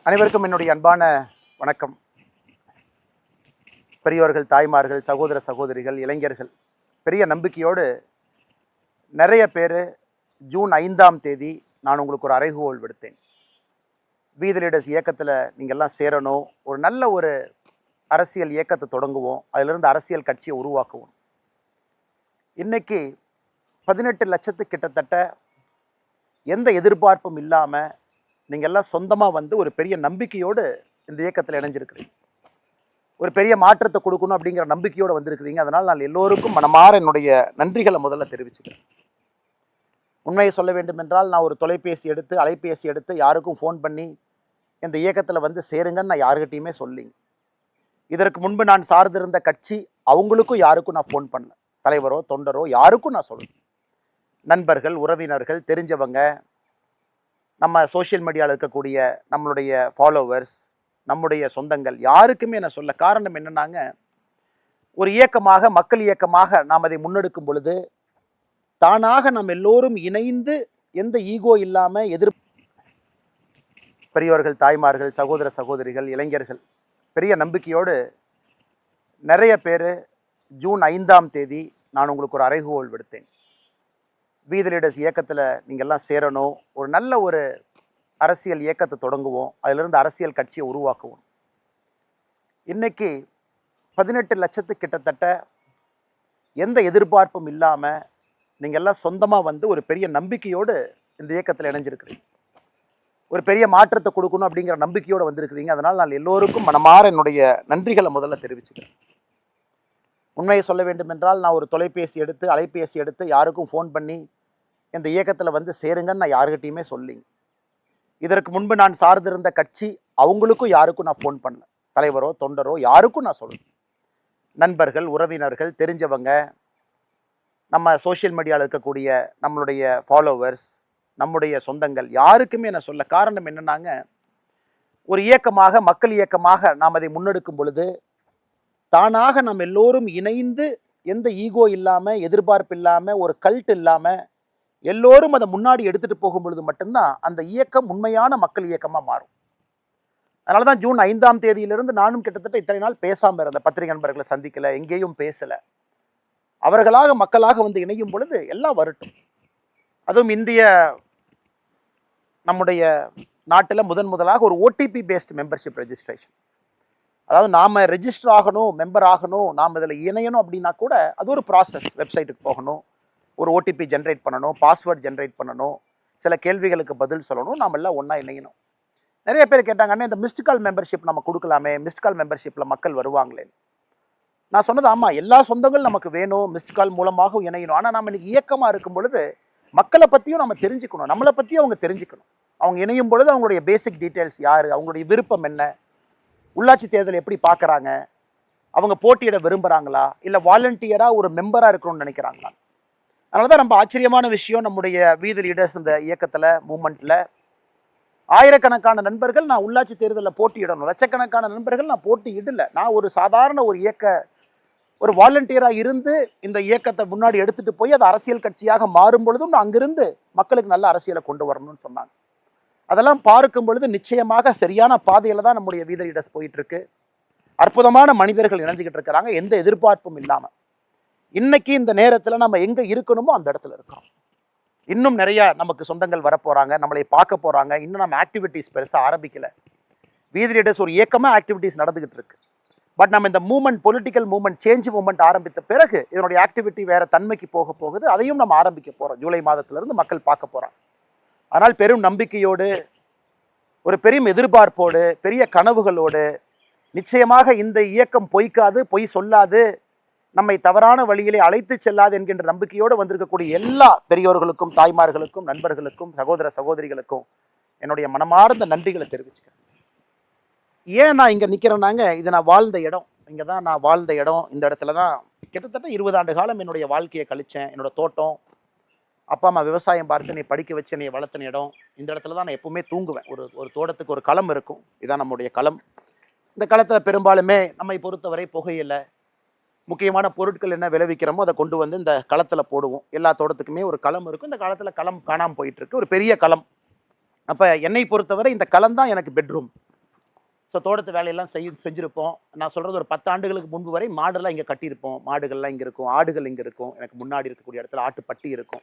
அனைவருக்கும் என்னுடைய அன்பான வணக்கம். பெரியவர்கள், தாய்மார்கள், சகோதர சகோதரிகள், இளைஞர்கள், பெரிய நம்பிக்கையோடு நிறைய பேர் ஜூன் 5ஆம் தேதி நான் உங்களுக்கு ஒரு அறைகூவல் விடுத்தேன். வி தி லீடர்ஸ் இயக்கத்தில் நீங்கள்லாம் சேரணும், ஒரு நல்ல ஒரு அரசியல் இயக்கத்தை தொடங்குவோம், அதிலிருந்து அரசியல் கட்சியை உருவாக்குவோம். இன்னைக்கு 18 லட்சத்துக்கு கிட்டத்தட்ட எந்த எதிர்பார்ப்பும் இல்லாமல் நீங்கள் எல்லாம் சொந்தமாக வந்து ஒரு பெரிய நம்பிக்கையோடு இந்த இயக்கத்தில் இணைஞ்சிருக்கிறீங்க. ஒரு பெரிய மாற்றத்தை கொடுக்கணும் அப்படிங்கிற நம்பிக்கையோடு வந்திருக்கிறீங்க. அதனால் நான் எல்லோருக்கும் மனமாற என்னுடைய நன்றிகளை முதல்ல தெரிவிச்சுக்கிறேன். உண்மையை சொல்ல வேண்டும் என்றால், நான் ஒரு அலைபேசி எடுத்து யாருக்கும் ஃபோன் பண்ணி இந்த இயக்கத்தில் வந்து சேருங்கன்னு நான் யாருக்கிட்டையுமே சொல்லிங்க. இதற்கு முன்பு நான் சார்ந்திருந்த கட்சி அவங்களுக்கும் யாருக்கும் நான் ஃபோன் பண்ணல. தலைவரோ தொண்டரோ யாருக்கும் நான் சொல்லுவேன். நண்பர்கள், உறவினர்கள், தெரிஞ்சவங்க, நம்ம சோஷியல் மீடியாவில் இருக்கக்கூடிய நம்மளுடைய ஃபாலோவர்ஸ், நம்முடைய சொந்தங்கள் யாருக்குமே நான் சொல்ல. காரணம் என்னன்னாங்க, ஒரு இயக்கமாக, மக்கள் இயக்கமாக நாம் அதை முன்னெடுக்கும் பொழுது தானாக நாம் எல்லோரும் இணைந்து எந்த ஈகோ இல்லாமல் பெரியவர்கள், தாய்மார்கள், சகோதர சகோதரிகள், இளைஞர்கள், பெரிய நம்பிக்கையோடு நிறைய பேர் ஜூன் 5ஆம் தேதி நான் உங்களுக்கு ஒரு அறைகூவல் விடுத்தேன். வி தி லீடர்ஸ் இயக்கத்தில் நீங்கள்லாம் சேரணும், ஒரு நல்ல ஒரு அரசியல் இயக்கத்தை தொடங்குவோம், அதிலிருந்து அரசியல் கட்சியை உருவாக்குவோம். இன்னைக்கு 18 லட்சத்துக்கு கிட்டத்தட்ட எந்த எதிர்பார்ப்பும் இல்லாமல் நீங்கள்லாம் சொந்தமாக வந்து ஒரு பெரிய நம்பிக்கையோடு இந்த இயக்கத்தில் இணைஞ்சிருக்கிறீங்க. ஒரு பெரிய மாற்றத்தை கொடுக்கணும் அப்படிங்கிற நம்பிக்கையோடு வந்திருக்கிறீங்க. அதனால் நான் எல்லோருக்கும் மனமாற என்னுடைய நன்றிகளை முதல்ல தெரிவிச்சுக்கிறேன். உண்மையை சொல்ல வேண்டும் என்றால், நான் ஒரு அலைபேசி எடுத்து யாருக்கும் ஃபோன் பண்ணி இந்த இயக்கத்தில் வந்து சேருங்கன்னு நான் யாருக்கிட்டையுமே சொல்லிங்க. இதற்கு முன்பு நான் சார்ந்திருந்த கட்சி அவங்களுக்கும் யாருக்கும் நான் ஃபோன் பண்ணல. தலைவரோ தொண்டரோ யாருக்கும் நான் சொல்லுவேன். நண்பர்கள், உறவினர்கள், தெரிஞ்சவங்க, நம்ம சோஷியல் மீடியாவில் இருக்கக்கூடிய நம்மளுடைய ஃபாலோவர்ஸ், நம்முடைய சொந்தங்கள் யாருக்குமே நான் சொல்ல. காரணம் என்னன்னாங்க, ஒரு இயக்கமாக, மக்கள் இயக்கமாக நாம் அதை முன்னெடுக்கும் பொழுது தானாக நாம் எல்லோரும் இணைந்து எந்த ஈகோ இல்லாமல், எதிர்பார்ப்பு இல்லாமல், ஒரு கல்ட் இல்லாமல் எல்லோரும் அதை முன்னாடி எடுத்துகிட்டு போகும் பொழுது மட்டும்தான் அந்த இயக்கம் உண்மையான மக்கள் இயக்கமாக மாறும். அதனால தான் ஜூன் 5ஆம் தேதியிலிருந்து நானும் கிட்டத்தட்ட இத்தனை நாள் பேசாமல் இருந்த, பத்திரிகை நண்பர்களை சந்திக்கலை, எங்கேயும் பேசலை. அவர்களாக மக்களாக வந்து இணையும் பொழுது எல்லாம் வரட்டும். அதுவும் நம்முடைய நாட்டில் முதலாக ஒரு ஓடிபி பேஸ்ட் மெம்பர்ஷிப் ரெஜிஸ்ட்ரேஷன், அதாவது நாம் ரெஜிஸ்டர் ஆகணும், மெம்பர் ஆகணும், நாம் இதில் இணையணும் அப்படின்னா கூட அது ஒரு ப்ராசஸ். வெப்சைட்டுக்கு போகணும், ஒரு ஓடிபி ஜென்ரேட் பண்ணணும், பாஸ்வேர்ட் ஜென்ரேட் பண்ணணும், சில கேள்விகளுக்கு பதில் சொல்லணும், நாம் எல்லாம் ஒன்றா இணையணும். நிறைய பேர் கேட்டாங்கன்னா, இந்த மிஸ்டு கால் மெம்பர்ஷிப் நம்ம கொடுக்கலாமே, மிஸ்டு கால் மெம்பர்ஷிப்பில் மக்கள் வருவாங்களேன்னு. நான் சொன்னது ஆமாம், எல்லா சொந்தங்களும் நமக்கு வேணும், மிஸ்டு கால் மூலமாக இணையணும். ஆனால் நம்ம இன்னைக்கு இயக்கமாக இருக்கும் பொழுது மக்களை பற்றியும் நம்ம தெரிஞ்சுக்கணும், நம்மளை பற்றியும் அவங்க தெரிஞ்சுக்கணும். அவங்க இணையும் பொழுது அவங்களுடைய பேசிக் டீட்டெயில்ஸ் யார், அவங்களுடைய விருப்பம் என்ன, உள்ளாட்சி தேர்தல் எப்படி பார்க்குறாங்க, அவங்க போட்டியிட விரும்புகிறாங்களா, இல்லை வாலண்டியராக ஒரு மெம்பராக இருக்கணும்னு நினைக்கிறாங்களா. அதனால தான் ரொம்ப ஆச்சரியமான விஷயம், நம்முடைய வி தி லீடர்ஸ் இந்த இயக்கத்தில், மூமெண்ட்டில் ஆயிரக்கணக்கான நண்பர்கள் நான் உள்ளாட்சி தேர்தலில் போட்டியிடணும், லட்சக்கணக்கான நண்பர்கள் நான் போட்டியிடலை. நான் ஒரு சாதாரண ஒரு வாலண்டியராக இருந்து இந்த இயக்கத்தை முன்னாடி எடுத்துகிட்டு போய் அது அரசியல் கட்சியாக மாறும் பொழுதும் நான் அங்கிருந்து மக்களுக்கு நல்ல அரசியலை கொண்டு வரணும்னு சொன்னாங்க. அதெல்லாம் பார்க்கும் பொழுது நிச்சயமாக சரியான பாதையில் தான் நம்முடைய வி தி லீடர்ஸ் போயிட்டு இருக்கு. அற்புதமான மனிதர்கள் இணைஞ்சிக்கிட்டு இருக்கிறாங்க, எந்த எதிர்பார்ப்பும் இல்லாமல். இன்னைக்கு இந்த நேரத்தில் நம்ம எங்கே இருக்கணுமோ அந்த இடத்துல இருக்கிறோம். இன்னும் நிறைய நமக்கு சொந்தங்கள் வரப்போகிறாங்க, நம்மளை பார்க்க போகிறாங்க. இன்னும் நம்ம ஆக்டிவிட்டீஸ் பெருசாக ஆரம்பிக்கலை. வி தி லீடர்ஸ் ஒரு இயக்கமாக ஆக்டிவிட்டீஸ் நடந்துகிட்டு இருக்கு. பட் நம்ம இந்த movement, political movement, change movement ஆரம்பித்த பிறகு இதனுடைய ஆக்டிவிட்டி வேறு தன்மைக்கு போக போகுது. அதையும் நம்ம ஆரம்பிக்க போகிறோம். ஜூலை மாதத்திலிருந்து மக்கள் பார்க்க போகிறாங்க. ஆனால் பெரும் நம்பிக்கையோடு, ஒரு பெரும் எதிர்பார்ப்போடு, பெரிய கனவுகளோடு, நிச்சயமாக இந்த இயக்கம் பொய்க்காது, பொய் சொல்லாது, நம்மை தவறான வழியிலே அழைத்து செல்லாது என்கின்ற நம்பிக்கையோடு வந்திருக்கக்கூடிய எல்லா பெரியோர்களுக்கும், தாய்மார்களுக்கும், நண்பர்களுக்கும், சகோதர சகோதரிகளுக்கும் என்னுடைய மனமார்ந்த நன்றிகளை தெரிவிச்சுக்கிறேன். ஏன் நான் இங்கே நிற்கிறேன்னாங்க, இது நான் வாழ்ந்த இடம், இங்கே தான் நான் வாழ்ந்த இடம். இந்த இடத்துல தான் கிட்டத்தட்ட 20 ஆண்டு காலம் என்னுடைய வாழ்க்கையை கழித்தேன். என்னோட தோட்டம், அப்பா அம்மா விவசாயம் பார்த்து என்னை படிக்க வச்சு என்னை வளர்த்தின இடம். இந்த இடத்துல தான் நான் எப்பவுமே தூங்குவேன். ஒரு தோட்டத்துக்கு ஒரு களம் இருக்கும், இதுதான் நம்முடைய களம். இந்த களத்தில் பெரும்பாலுமே நம்மை பொறுத்தவரை புகையில்லை, முக்கியமான பொருட்கள் என்ன விளைவிக்கிறோமோ அதை கொண்டு வந்து இந்த களத்தில் போடுவோம். எல்லா தோட்டத்துக்குமே ஒரு களம் இருக்கும். இந்த காலத்தில் களம் காணாமல் போயிட்டுருக்கு, ஒரு பெரிய களம். அப்போ என்னை பொறுத்தவரை இந்த களம் தான் எனக்கு பெட்ரூம். ஸோ தோட்டத்து வேலையெல்லாம் செஞ்சுருப்போம். நான் சொல்கிறது ஒரு 10 ஆண்டுகளுக்கு முன்பு வரை மாடெல்லாம் இங்கே கட்டியிருப்போம். மாடுகள்லாம் இங்கே இருக்கும், ஆடுகள் இங்கே இருக்கும். எனக்கு முன்னாடி இருக்கக்கூடிய இடத்துல ஆட்டுப்பட்டி இருக்கும்.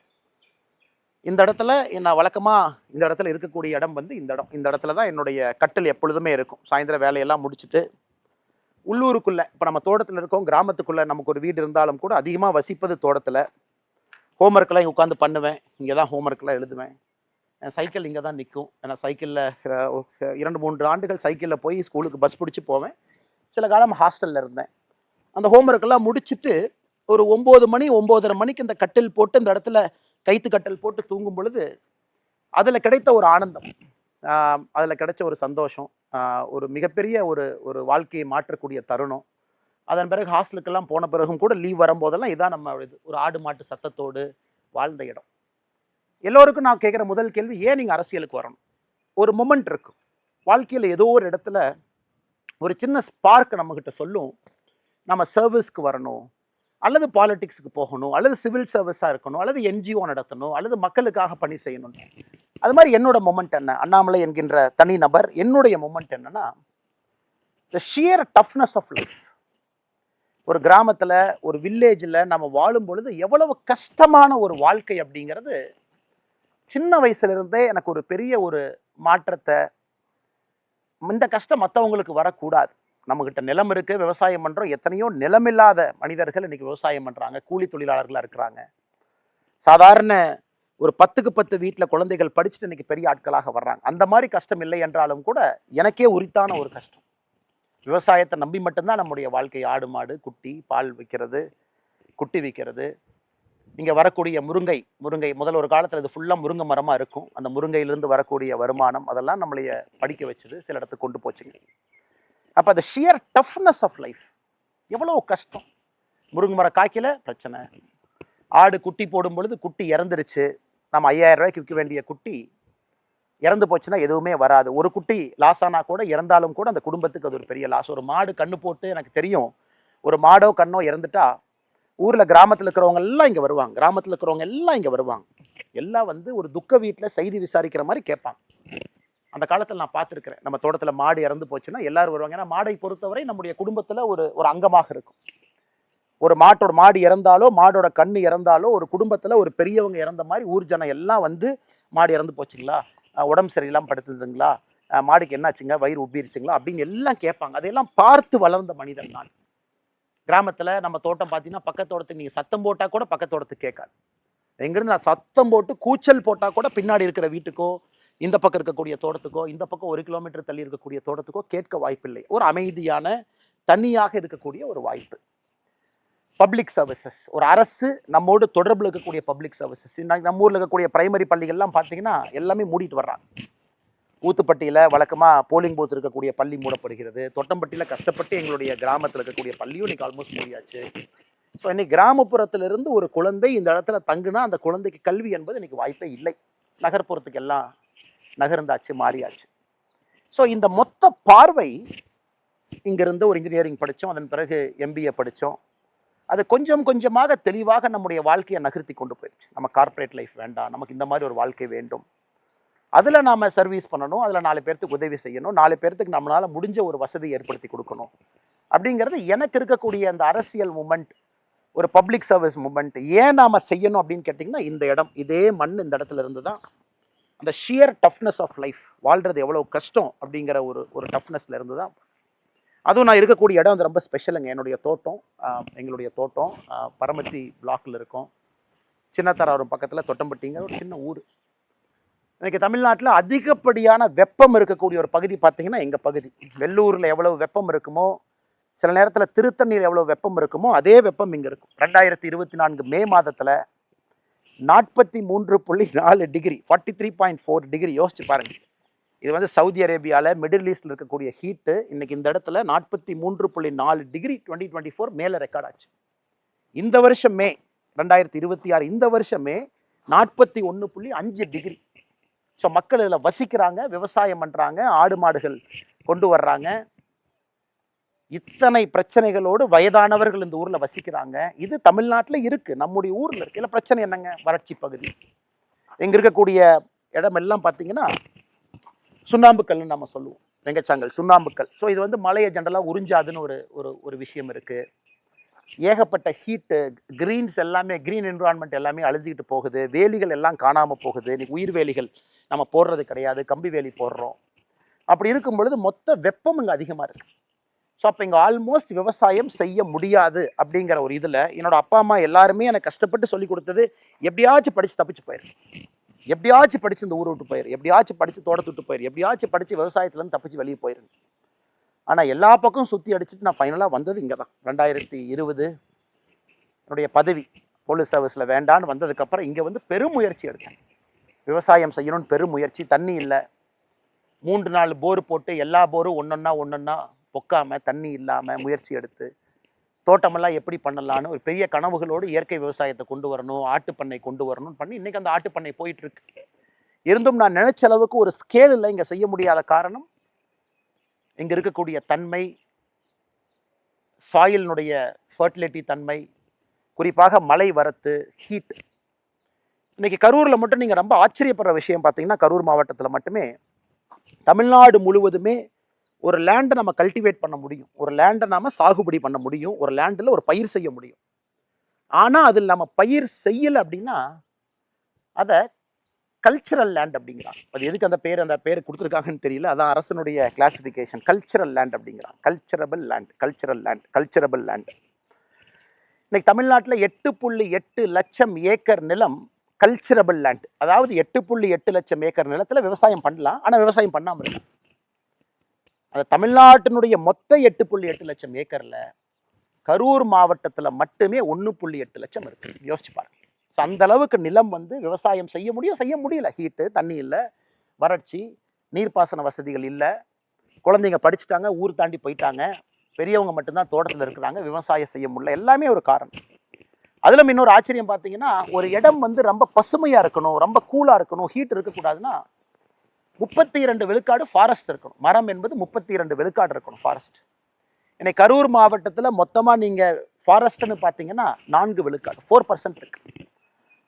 இந்த இடத்துல நான் வழக்கமாக இந்த இடத்துல இருக்கக்கூடிய இடம் வந்து இந்த இடத்துல தான் என்னுடைய கட்டில் எப்பொழுதுமே இருக்கும். சாயந்தரம் வேலையெல்லாம் முடிச்சுட்டு உள்ளூருக்குள்ளே, இப்போ நம்ம தோட்டத்தில் இருக்கோம், கிராமத்துக்குள்ளே நமக்கு ஒரு வீடு இருந்தாலும் கூட அதிகமாக வசிப்பது தோட்டத்தில். ஹோம்ஒர்க்கெல்லாம் இங்கே உட்காந்து பண்ணுவேன், இங்கே தான் ஹோம்ஒர்க்கெல்லாம் எழுதுவேன். சைக்கிள் இங்கே தான் நிற்கும். ஏன்னா சைக்கிளில் 2-3 ஆண்டுகள் சைக்கிளில் போய் ஸ்கூலுக்கு பஸ் பிடிச்சி போவேன். சில காலம் ஹாஸ்டலில் இருந்தேன். அந்த ஹோம்ஒர்க்கெல்லாம் முடிச்சுட்டு ஒரு 9 மணி 9:30 மணிக்கு இந்த கட்டில் போட்டு இந்த இடத்துல கைத்து கட்டில் போட்டு தூங்கும் பொழுது அதில் கிடைத்த ஒரு ஆனந்தம், அதில் கிடைச்ச ஒரு சந்தோஷம், ஒரு மிகப்பெரிய ஒரு வாழ்க்கையை மாற்றக்கூடிய தருணம். அதன் பிறகு ஹாஸ்டலுக்கெல்லாம் போன பிறகும் கூட லீவ் வரும்போதெல்லாம் இதான் நம்ம ஒரு ஆடு மாட்டு சத்தத்தோடு வாழ்ந்த இடம். எல்லோருக்கும் நான் கேட்குற முதல் கேள்வி, ஏன் நீங்கள் அரசியலுக்கு வரணும்? ஒரு மொமெண்ட் இருக்கும் வாழ்க்கையில், ஏதோ ஒரு இடத்துல ஒரு சின்ன ஸ்பார்க் நம்மக்கிட்ட சொல்லும், நம்ம சர்வீஸ்க்கு வரணும், அல்லது பாலிடிக்ஸுக்கு போகணும், அல்லது சிவில் சர்வீஸாக இருக்கணும், அல்லது என்ஜிஓ நடத்தணும், அல்லது மக்களுக்காக பணி செய்யணும். அது மாதிரி என்னோட மொமெண்ட் என்ன, அண்ணாமலை என்கின்ற தனி நபர், என்னுடைய மொமெண்ட் என்னன்னா, the shear toughness of life. ஒரு கிராமத்தில், ஒரு வில்லேஜில் நம்ம வாழும் பொழுது எவ்வளவு கஷ்டமான ஒரு வாழ்க்கை அப்படிங்கிறது சின்ன வயசுலேருந்தே எனக்கு ஒரு பெரிய ஒரு மாற்றத்தை, இந்த கஷ்டம் மற்றவங்களுக்கு வரக்கூடாது. நம்மக்கிட்ட நிலம் இருக்குது, விவசாயம் பண்ணுறோம். எத்தனையோ நிலமில்லாத மனிதர்கள் இன்றைக்கி விவசாயம் பண்ணுறாங்க, கூலி தொழிலாளர்களாக இருக்கிறாங்க. சாதாரண ஒரு 10க்கு 10 வீட்டில் குழந்தைகள் படிச்சுட்டு இன்றைக்கி பெரிய ஆட்களாக வர்றாங்க. அந்த மாதிரி கஷ்டம் இல்லை என்றாலும் கூட எனக்கே உரித்தான ஒரு கஷ்டம். விவசாயத்தை நம்பி மட்டும்தான் நம்முடைய வாழ்க்கை. ஆடு மாடு, குட்டி, பால் விற்கிறது, குட்டி விற்கிறது. இங்கே வரக்கூடிய முருங்கை முதல்ல ஒரு காலத்தில் இது ஃபுல்லாக முருங்கை மரமாக இருக்கும். அந்த முருங்கையிலிருந்து வரக்கூடிய வருமானம் அதெல்லாம் நம்மளைய படிக்க வச்சது, சில இடத்துக்கு கொண்டு போச்சுங்க. அப்போ அந்த ஷியர் டஃப்னஸ் ஆஃப் லைஃப், எவ்வளோ கஷ்டம். முருங்கை மரம் காய்க்கல பிரச்சனை, ஆடு குட்டி போடும் பொழுது குட்டி இறந்துருச்சு, நம்ம 5000 ரூபாய்க்கு விற்க வேண்டிய குட்டி இறந்து போச்சுன்னா எதுவுமே வராது. ஒரு குட்டி லாஸ் ஆனால் கூட, இறந்தாலும் கூட அந்த குடும்பத்துக்கு அது ஒரு பெரிய லாஸ். ஒரு மாடு கண்ணு போட்டு, எனக்கு தெரியும், ஒரு மாடோ கண்ணோ இறந்துட்டா ஊரில் கிராமத்தில் இருக்கிறவங்க எல்லாம் இங்கே வருவாங்க, எல்லாம் வந்து ஒரு துக்க வீட்டில் செய்தி விசாரிக்கிற மாதிரி கேட்பாங்க. அந்த காலத்தில் நான் பார்த்துருக்கிறேன். நம்ம தோட்டத்தில் மாடு இறந்து போச்சுன்னா எல்லாரும் வருவாங்க. ஏன்னா மாடை பொறுத்தவரை நம்முடைய குடும்பத்தில் ஒரு அங்கமாக இருக்கும். ஒரு மாடு இறந்தாலோ, மாடோட கண்ணு இறந்தாலோ, ஒரு குடும்பத்தில் ஒரு பெரியவங்க இறந்த மாதிரி ஊர் ஜனம் எல்லாம் வந்து, மாடு இறந்து போச்சுங்களா, உடம்பு சரியில்லாமல் படுத்துதுங்களா, மாடுக்கு என்னாச்சுங்க, வயிறு உப்பிருச்சுங்களா அப்படின்னு எல்லாம் கேட்பாங்க. அதையெல்லாம் பார்த்து வளர்ந்த மனிதன் நான். கிராமத்தில் நம்ம தோட்டம் பார்த்தீங்கன்னா, பக்கத்தோட்டத்துக்கு நீங்கள் சத்தம் போட்டால் கூட பக்கத்தோட்டத்துக்கு கேட்காது. எங்கேருந்து நான் சத்தம் போட்டு கூச்சல் போட்டால் கூட பின்னாடி இருக்கிற வீட்டுக்கோ, இந்த பக்கம் இருக்கக்கூடிய தோட்டத்துக்கோ, இந்த பக்கம் 1 கிலோமீட்டர் தள்ளி இருக்கக்கூடிய தோட்டத்துக்கோ கேட்க வாய்ப்பில்லை. ஒரு அமைதியான, தனியாக இருக்கக்கூடிய ஒரு வாய்ப்பு. பப்ளிக் சர்வீசஸ், ஒரு அரசு நம்மோடு தொடர்பில் இருக்கக்கூடிய பப்ளிக் சர்வீசஸ். நம்ம ஊரில் இருக்கக்கூடிய பிரைமரி பள்ளிகள்லாம் பார்த்தீங்கன்னா எல்லாமே மூடிட்டு வர்றாங்க. ஊத்துப்பட்டியில் வழக்கமாக போலிங் பூத் இருக்கக்கூடிய பள்ளி மூடப்படுகிறது. தொட்டம்பட்டியில் கஷ்டப்பட்டு எங்களுடைய கிராமத்தில் இருக்கக்கூடிய பள்ளியும் இன்னைக்கு ஆல்மோஸ்ட் மூடியாச்சு. ஸோ இன்னைக்கு கிராமப்புறத்திலிருந்து ஒரு குழந்தை இந்த இடத்துல தங்குனா அந்த குழந்தைக்கு கல்வி என்பது இன்னைக்கு வாய்ப்பே இல்லை. நகர்ப்புறத்துக்கு எல்லாம் நகர்ந்தாச்சு, மாறியாச்சு. ஸோ இந்த மொத்த பார்வை, இங்கிருந்து ஒரு இன்ஜினியரிங் படித்தோம், அதன் பிறகு MBA படித்தோம். அது கொஞ்சம் கொஞ்சமாக தெளிவாக நம்முடைய வாழ்க்கையை நகர்த்தி கொண்டு போயிடுச்சு. நம்ம கார்ப்பரேட் லைஃப் வேண்டாம், நமக்கு இந்த மாதிரி ஒரு வாழ்க்கை வேண்டும், அதில் நாம் சர்வீஸ் பண்ணணும், அதில் 4 பேர்த்துக்கு உதவி செய்யணும், 4 பேர்த்துக்கு நம்மளால் முடிஞ்ச ஒரு வசதி ஏற்படுத்தி கொடுக்கணும் அப்படிங்கிறது எனக்கு இருக்கக்கூடிய அந்த அரசியல் மூமெண்ட், ஒரு பப்ளிக் சர்வீஸ் மூமெண்ட். ஏன் நாம் செய்யணும் அப்படின்னு கேட்டிங்கன்னா, இந்த இடம், இதே மண், இந்த இடத்துல இருந்து தான் அந்த ஷியர் டஃப்னஸ் ஆஃப் லைஃப், வாழ்கிறது எவ்வளோ கஷ்டம் அப்படிங்கிற ஒரு டஃப்னஸ்ல இருந்து தான். அதுவும் நான் இருக்கக்கூடிய இடம் வந்து ரொம்ப ஸ்பெஷலுங்க. என்னுடைய தோட்டம், எங்களுடைய தோட்டம் பரமத்தி பிளாக்ல இருக்கும். சின்னத்தராவரம் பக்கத்தில் தொட்டம்பட்டிங்கிற ஒரு சின்ன ஊர். இன்னைக்கு தமிழ்நாட்டில் அதிகப்படியான வெப்பம் இருக்கக்கூடிய ஒரு பகுதி பார்த்தீங்கன்னா எங்கள் பகுதி. வெள்ளூரில் எவ்வளவு வெப்பம் இருக்குமோ, சில நேரத்தில் திருத்தணியில் எவ்வளோ வெப்பம் இருக்குமோ அதே வெப்பம் இங்கே இருக்கும். 2024 மே மாதத்தில் 43.4 டிகிரி, 43.4 டிகிரி. யோசிச்சு பாருங்க. இது வந்து சவுதி அரேபியாவில், மிடில் ஈஸ்டில் இருக்கக்கூடிய ஹீட்டு இன்னைக்கு இந்த இடத்துல 43.4 டிகிரி 2024 மேலே ரெக்கார்ட் ஆச்சு. இந்த வருஷம் மே 2026, இந்த வருஷம் மே 41.5 டிகிரி. ஸோ மக்கள் இதில் வசிக்கிறாங்க, விவசாயம் பண்ணுறாங்க, ஆடு மாடுகள் கொண்டு வர்றாங்க. இத்தனை பிரச்சனைகளோடு வயதானவர்கள் இந்த ஊரில் வசிக்கிறாங்க. இது தமிழ்நாட்டில் இருக்குது, நம்முடைய ஊரில் இருக்குது. இல்லை பிரச்சனை என்னங்க, வறட்சி பகுதி. எங்கே இருக்கக்கூடிய இடமெல்லாம் பார்த்தீங்கன்னா சுண்ணாம்பு கல்லுன்னு நம்ம சொல்லுவோம். வெங்கச்சாங்கல், சுண்ணாம்புக்கல். ஸோ இது வந்து மலையை ஜென்ரலாக உறிஞ்சாதுன்னு ஒரு ஒரு ஒரு விஷயம் இருக்குது. ஏகப்பட்ட ஹீட்டு, கிரீன்ஸ் எல்லாமே, கிரீன் என்விரான்மெண்ட் எல்லாமே அழிஞ்சிக்கிட்டு போகுது. வேலிகள் எல்லாம் காணாமல் போகுது. இன்னைக்கு உயிர் வேலிகள் நம்ம போடுறது கிடையாது, கம்பி வேலி போடுறோம். அப்படி இருக்கும் பொழுது மொத்த வெப்பம் இங்கே அதிகமாக இருக்குது. ஸோ அப்போ இங்கே ஆல்மோஸ்ட் விவசாயம் செய்ய முடியாது அப்படிங்கிற ஒரு இதில் என்னோட அப்பா அம்மா எல்லாருமே எனக்கு கஷ்டப்பட்டு சொல்லி கொடுத்தது, எப்படியாச்சும் படித்து தப்பிச்சு போயிரு, எப்படியாச்சும் படித்து இந்த ஊரை விட்டு போயிரு, எப்படியாச்சும் படித்து தோட்டத்தை விட்டு போயிரு, எப்படியாச்சும் படித்து விவசாயத்துலேருந்து தப்பிச்சு வெளியே போயிரு. ஆனால் எல்லா பக்கம் சுற்றி அடிச்சுட்டு நான் ஃபைனலாக வந்தது இங்கே தான். 2020 என்னுடைய பதவி போலீஸ் சர்வீஸில் வேண்டான்னு வந்ததுக்கப்புறம் இங்கே வந்து பெரும் முயற்சி எடுத்தேன். விவசாயம் செய்யணும்னு பெரும் முயற்சி. தண்ணி இல்லை, 3-4 போர் போட்டு எல்லா போரும் ஒன்றொன்னா பொக்காம, தண்ணி இல்லாமல் முயற்சி எடுத்து தோட்டமெல்லாம் எப்படி பண்ணலான்னு ஒரு பெரிய கனவுகளோடு இயற்கை விவசாயத்தை கொண்டு வரணும், ஆட்டுப்பண்ணை கொண்டு வரணும்னு பண்ணி இன்றைக்கி அந்த ஆட்டுப்பண்ணை போயிட்டு இருக்கு. இருந்தும் நான் நினைச்ச அளவுக்கு ஒரு ஸ்கேலில் இங்கே செய்ய முடியாத காரணம் இங்கே இருக்கக்கூடிய தன்மை, சாயிலினுடைய ஃபர்டிலிட்டி தன்மை, குறிப்பாக மழை வரத்து, ஹீட். இன்னைக்கு கரூரில் மட்டும் நீங்கள் ரொம்ப ஆச்சரியப்படுற விஷயம் பார்த்தீங்கன்னா, கரூர் மாவட்டத்தில் மட்டுமே தமிழ்நாடு முழுவதுமே ஒரு லேண்டை நம்ம கல்டிவேட் பண்ண முடியும், ஒரு லேண்டை நாம சாகுபடி பண்ண முடியும், ஒரு லேண்டில் ஒரு பயிர் செய்ய முடியும். ஆனால் அதில் நம்ம பயிர் செய்யலை அப்படின்னா அதை கல்ச்சரல் லேண்ட் அப்படிங்கிறாங்க. அது எதுக்கு அந்த பேர் கொடுத்துருக்காங்கன்னு தெரியல. அதான் அரசனுடைய கிளாசிஃபிகேஷன், கல்ச்சரல் லேண்ட் அப்படிங்கிறாங்க. கல்ச்சரபிள் லேண்ட். இன்னைக்கு தமிழ்நாட்டில் 8.8 லட்சம் ஏக்கர் நிலம் கல்ச்சரபிள் லேண்ட். அதாவது 8.8 லட்சம் ஏக்கர் நிலத்தில் விவசாயம் பண்ணலாம், ஆனால் விவசாயம் பண்ணாமல் இருக்கு. அந்த தமிழ்நாட்டினுடைய மொத்த 8.8 லட்சம் ஏக்கரில் கரூர் மாவட்டத்தில் மட்டுமே 1.8 லட்சம் இருக்கு. யோசிச்சு பாருங்க. ஸோ அந்த அளவுக்கு நிலம் வந்து விவசாயம் செய்ய முடியல. ஹீட்டு, தண்ணி இல்லை, வறட்சி, நீர்ப்பாசன வசதிகள் இல்லை, குழந்தைங்க படிச்சுட்டாங்க, ஊர் தாண்டி போயிட்டாங்க, பெரியவங்க மட்டும்தான் தோட்டத்தில் இருக்கிறாங்க, விவசாயம் செய்ய முடியல. எல்லாமே ஒரு காரணம். அதில் இன்னொரு ஆச்சரியம் பார்த்தீங்கன்னா, ஒரு இடம் வந்து ரொம்ப பசுமையாக இருக்கணும், ரொம்ப கூலாக இருக்கணும், ஹீட் இருக்கக்கூடாதுன்னா 32 விழுக்காடு ஃபாரஸ்ட் இருக்கணும். மரம் என்பது 32 விழுக்காடு இருக்கணும் ஃபாரஸ்ட். இன்னைக்கு கரூர் மாவட்டத்தில் மொத்தமாக நீங்கள் ஃபாரஸ்ட்னு பார்த்தீங்கன்னா 4 விழுக்காடு, 4% இருக்கு.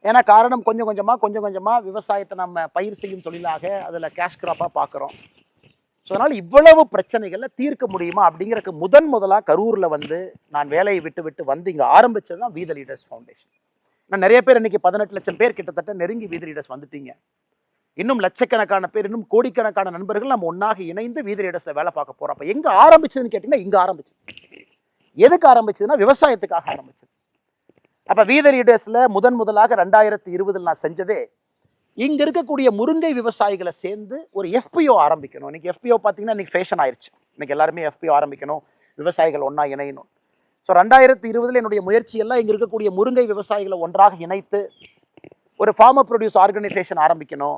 ஏன்னா காரணம் கொஞ்சம் கொஞ்சமாக விவசாயத்தை நம்ம பயிர் செய்யும் தொழிலாக அதில் கேஷ் கிராப்பாக பார்க்குறோம். ஸோ அதனால் இவ்வளவு பிரச்சனைகளை தீர்க்க முடியுமா அப்படிங்கிறதுக்கு முதலாக கரூரில் வந்து நான் வேலையை விட்டு வந்து இங்கே ஆரம்பித்தது தான் வி த லீடர்ஸ் ஃபவுண்டேஷன். நான் நிறைய பேர் இன்னைக்கு 18 லட்சம் பேர் கிட்டத்தட்ட நெருங்கி வி த லீடர்ஸ் வந்துட்டீங்க. இன்னும் லட்சக்கணக்கான பேர், இன்னும் கோடிக்கணக்கான நண்பர்கள் நம்ம ஒன்றாக இணைந்து வி த லீடர்ஸில் வேலை பார்க்க போகிறோம். அப்போ எங்கே ஆரம்பிச்சதுன்னு கேட்டிங்கன்னா, இங்கே ஆரம்பிச்சது. எதுக்கு ஆரம்பிச்சதுன்னா விவசாயத்துக்காக ஆரம்பிச்சது. அப்போ வி த லீடர்ஸில் முதலாக 2020 நான் செஞ்சதே இங்கே இருக்கக்கூடிய முருங்கை விவசாயிகளை சேர்ந்து ஒரு எஃபிஓ ஆரம்பிக்கணும். இன்னைக்கு எஃபிஓ பார்த்தீங்கன்னா இன்னைக்கு ஃபேஷன் ஆயிடுச்சு. இன்னைக்கு எல்லாருமே எஃபிஓ ஆரம்பிக்கணும், விவசாயிகள் ஒன்றா இணையணும். ஸோ 2020 என்னுடைய முயற்சியெல்லாம் இங்கே இருக்கக்கூடிய முருங்கை விவசாயிகளை ஒன்றாக இணைத்து ஒரு ஃபார்மர் ப்ரொடியூஸ் ஆர்கனைசேஷன் ஆரம்பிக்கணும்.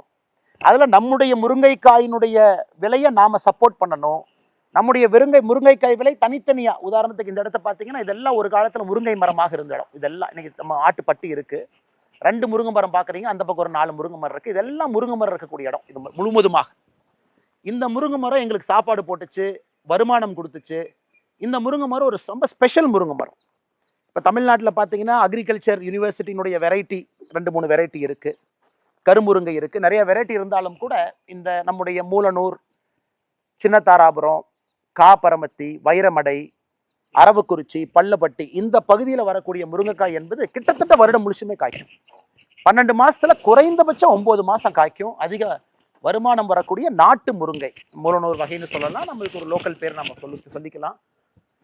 அதில் நம்முடைய முருங்கைக்காயினுடைய விலையை நாம் சப்போர்ட் பண்ணணும். நம்முடைய முருங்கைக்காய் விலை தனித்தனியாக, உதாரணத்துக்கு இந்த இடத்த பார்த்தீங்கன்னா இதெல்லாம் ஒரு காலத்தில் முருங்கை மரமாக இருந்த இடம். இதெல்லாம் இன்னைக்கு நம்ம ஆட்டுப்பட்டி இருக்குது, 2 முருங்கை மரம் பார்க்குறீங்க, அந்த பக்கம் ஒரு 4 முருங்கை மரம் இருக்குது. இதெல்லாம் முருங்கை மரம் இருக்கக்கூடிய இடம். இது முழுவதுமாக இந்த முருங்கை மரம் எங்களுக்கு சாப்பாடு போட்டுச்சு, வருமானம் கொடுத்துச்சு. இந்த முருங்கை மரம் ஒரு ரொம்ப ஸ்பெஷல் முருங்கை மரம். இப்போ தமிழ்நாட்டில் பார்த்தீங்கன்னா அக்ரிகல்ச்சர் யூனிவர்சிட்டியினுடைய வெரைட்டி 2-3 வெரைட்டி இருக்குது, கருமுருங்கை இருக்குது, நிறைய வெரைட்டி இருந்தாலும் கூட இந்த நம்முடைய மூலனூர், சின்னதாராபுரம், காப்பரமத்தி, வைரமடை, அரவக்குறிச்சி, பள்ளப்பட்டி இந்த பகுதியில் வரக்கூடிய முருங்கைக்காய் என்பது கிட்டத்தட்ட வருடம் முழுசுமே காய்க்கும். 12 மாதத்தில் குறைந்தபட்சம் 9 மாதம் காய்க்கும். அதிக வருமானம் வரக்கூடிய நாட்டு முருங்கை, மூலனூர் வகைன்னு சொல்லலாம். நம்மளுக்கு ஒரு லோக்கல் பேர் நம்ம சொல்லிக்கலாம்.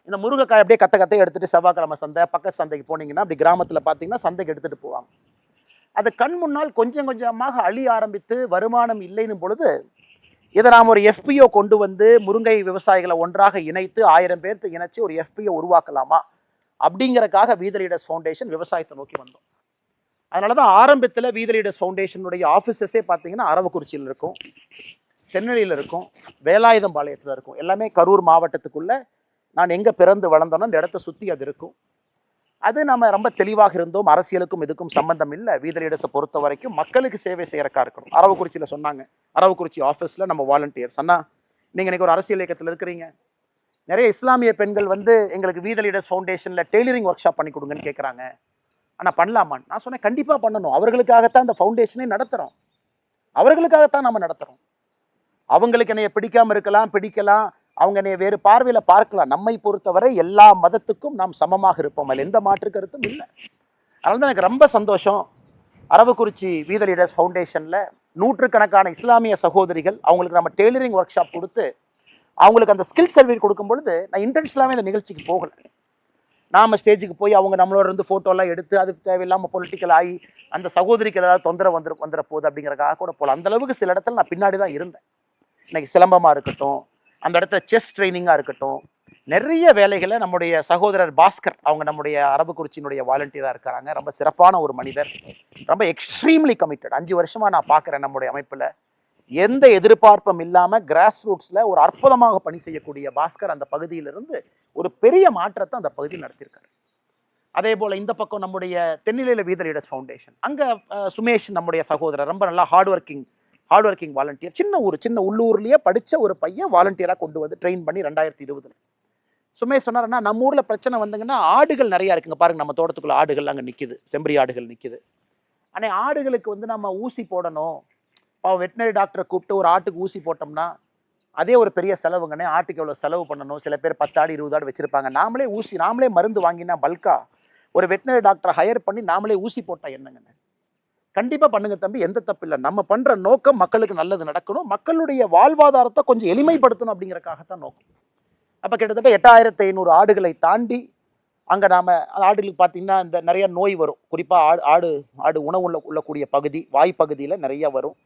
இந்த முருங்கைக்காய் அப்படியே கத்தை எடுத்துகிட்டு செவ்வாய்க்கிழமை சந்தை, பக்கத்து சந்தைக்கு போனீங்கன்னா அப்படி கிராமத்தில் பார்த்தீங்கன்னா சந்தைக்கு எடுத்துகிட்டு போவாங்க. அது கண் முன்னால் கொஞ்சம் கொஞ்சமாக அழிய ஆரம்பித்து வருமானம் இல்லைன்னு பொழுது இதை நாம் ஒரு எஃபிஓ கொண்டு வந்து முருங்கை விவசாயிகளை ஒன்றாக இணைத்து 1000 பேர்த்து இணைச்சு ஒரு எஃபிஓ உருவாக்கலாமா அப்படிங்கிறக்காக வி த லீடர்ஸ் ஃபவுண்டேஷன் விவசாயத்தை நோக்கி வந்தோம். அதனால தான் ஆரம்பத்தில் வி த லீடர்ஸ் ஃபவுண்டேஷனுடைய ஆஃபீஸஸே பார்த்தீங்கன்னா அரவக்குறிச்சியில் இருக்கும், சென்னையில் இருக்கும், வேலாயுதம்பாளையத்தில் இருக்கும். எல்லாமே கரூர் மாவட்டத்துக்குள்ளே நான் எங்கே பிறந்து வளர்ந்தோன்னா அந்த இடத்த சுற்றி அது இருக்கும். அது நம்ம ரொம்ப தெளிவாக இருந்தோம். அரசியலுக்கும் இதுக்கும் சம்பந்தம் இல்லை. வி த லீடர்ஸை பொறுத்த வரைக்கும் மக்களுக்கு சேவை செய்யறக்கா இருக்கணும். அரவக்குறிச்சியில் சொன்னாங்க, அரவக்குறிச்சி ஆஃபீஸில் நம்ம வாலண்டியர்ஸ் அண்ணா, நீங்கள் இன்றைக்கி ஒரு அரசியல் இயக்கத்தில் இருக்கிறீங்க, நிறைய இஸ்லாமிய பெண்கள் வந்து எங்களுக்கு வி த லீடர்ஸ் ஃபவுண்டேஷனில் டெய்லரிங் ஒர்க் ஷாப் பண்ணி கொடுங்கன்னு கேட்குறாங்க. ஆனால் பண்ணலாமான்னு நான் சொன்னேன், கண்டிப்பாக பண்ணணும். அவர்களுக்காகத்தான் இந்த ஃபவுண்டேஷனை நடத்துகிறோம், அவர்களுக்காகத்தான் நம்ம நடத்துகிறோம். அவங்களுக்கு என்னைய பிடிக்காம இருக்கலாம், பிடிக்கலாம், அவங்க என்னைய வேறு பார்வையில பார்க்கலாம். நம்மை பொறுத்தவரை எல்லா மதத்துக்கும் நாம் சமமாக இருப்போம், அதில் எந்த மாற்று கருத்தும் இல்லை. அதனால தான் எனக்கு ரொம்ப சந்தோஷம். அரவக்குறிச்சி வி த லீடர்ஸ் ஃபவுண்டேஷனில் நூற்றுக்கணக்கான இஸ்லாமிய சகோதரிகள், அவங்களுக்கு நம்ம டெய்லரிங் ஒர்க் ஷாப் கொடுத்து அவங்களுக்கு அந்த ஸ்கில் சர்வே கொடுக்கும் பொழுது நான் இன்டென்ஷனலாகவே இந்த நிகழ்ச்சிக்கு போகலை. நாம் ஸ்டேஜுக்கு போய் அவங்க நம்மளோட இருந்து ஃபோட்டோலாம் எடுத்து அது தேவையில்லாமல் பொலிட்டிக்கல் ஆகி அந்த சகோதரிக்கு ஏதாவது தொந்தரவு வந்துட போகுது அப்படிங்கிறக்காக கூட போகல. அந்தளவுக்கு சில இடத்துல நான் பின்னாடி தான் இருந்தேன். இன்னைக்கு சிலம்பமாக இருக்கட்டும், அந்த இடத்துல செஸ் ட்ரைனிங்காக இருக்கட்டும், நிறைய வேலைகளை நம்முடைய சகோதரர் பாஸ்கர், அவங்க நம்முடைய அரவக்குறிச்சியினுடைய வாலண்டியராக இருக்கிறாங்க. ரொம்ப சிறப்பான ஒரு மனிதர், ரொம்ப எக்ஸ்ட்ரீம்லி கமிட்டட். 5 வருஷமாக நான் பார்க்குறேன் நம்முடைய அமைப்பில் எந்த எதிர்பார்ப்பும் இல்லாமல் கிராஸ் ரூட்ஸில் ஒரு அற்புதமாக பணி செய்யக்கூடிய பாஸ்கர் அந்த பகுதியிலிருந்து ஒரு பெரிய மாற்றத்தை அந்த பகுதியில் நடத்தியிருக்காரு. அதே போல் இந்த பக்கம் நம்முடைய தென்னிலையில் வி த லீடர்ஸ் ஃபவுண்டேஷன், அங்கே சுமேஷ் நம்முடைய சகோதரர் ரொம்ப நல்லா ஹார்ட் ஒர்க்கிங் வாலண்டியர். சின்ன உள்ளூர்லேயே படித்த ஒரு பையன் வாலண்டியராக கொண்டு வந்து ட்ரெயின் பண்ணி 2020 சுமேஷ் சொன்னார்னா, நம்ம ஊரில் பிரச்சனை வந்தங்கன்னா ஆடுகள் நிறையா இருக்குங்க பாருங்க, நம்ம தோட்டத்துக்குள்ள ஆடுகள் அங்கே நிற்கிது, செம்பரி ஆடுகள் நிற்கிது. ஆனால் ஆடுகளுக்கு வந்து நம்ம ஊசி போடணும், வெட்டினரி டாக்டரை கூப்பிட்டு ஒரு ஆட்டுக்கு ஊசி போட்டோம்னா அதே ஒரு பெரிய செலவுங்கண்ணே. ஆட்டுக்கு எவ்வளோ செலவு பண்ணணும், சில பேர் 10 ஆடு 20 ஆடு வச்சுருப்பாங்க. நாமளே மருந்து வாங்கினா பல்கா ஒரு வெட்டினரி டாக்டரை ஹையர் பண்ணி நாமளே ஊசி போட்டால் என்னங்கண்ணே? கண்டிப்பாக பண்ணுங்க தம்பி, எந்த தப்பு இல்லை. நம்ம பண்ணுற நோக்கம் மக்களுக்கு நல்லது நடக்கணும், மக்களுடைய வாழ்வாதாரத்தை கொஞ்சம் எளிமைப்படுத்தணும் அப்படிங்கிறக்காகத்தான் நோக்கம். அப்போ கிட்டத்தட்ட 8500 ஆடுகளை தாண்டி அங்கே நாம் ஆடுகளுக்கு பார்த்தீங்கன்னா இந்த நிறைய நோய் வரும். குறிப்பாக ஆடு உணவு உள்ளக்கூடிய பகுதி, வாய்ப்பகுதியில் நிறைய வரும்.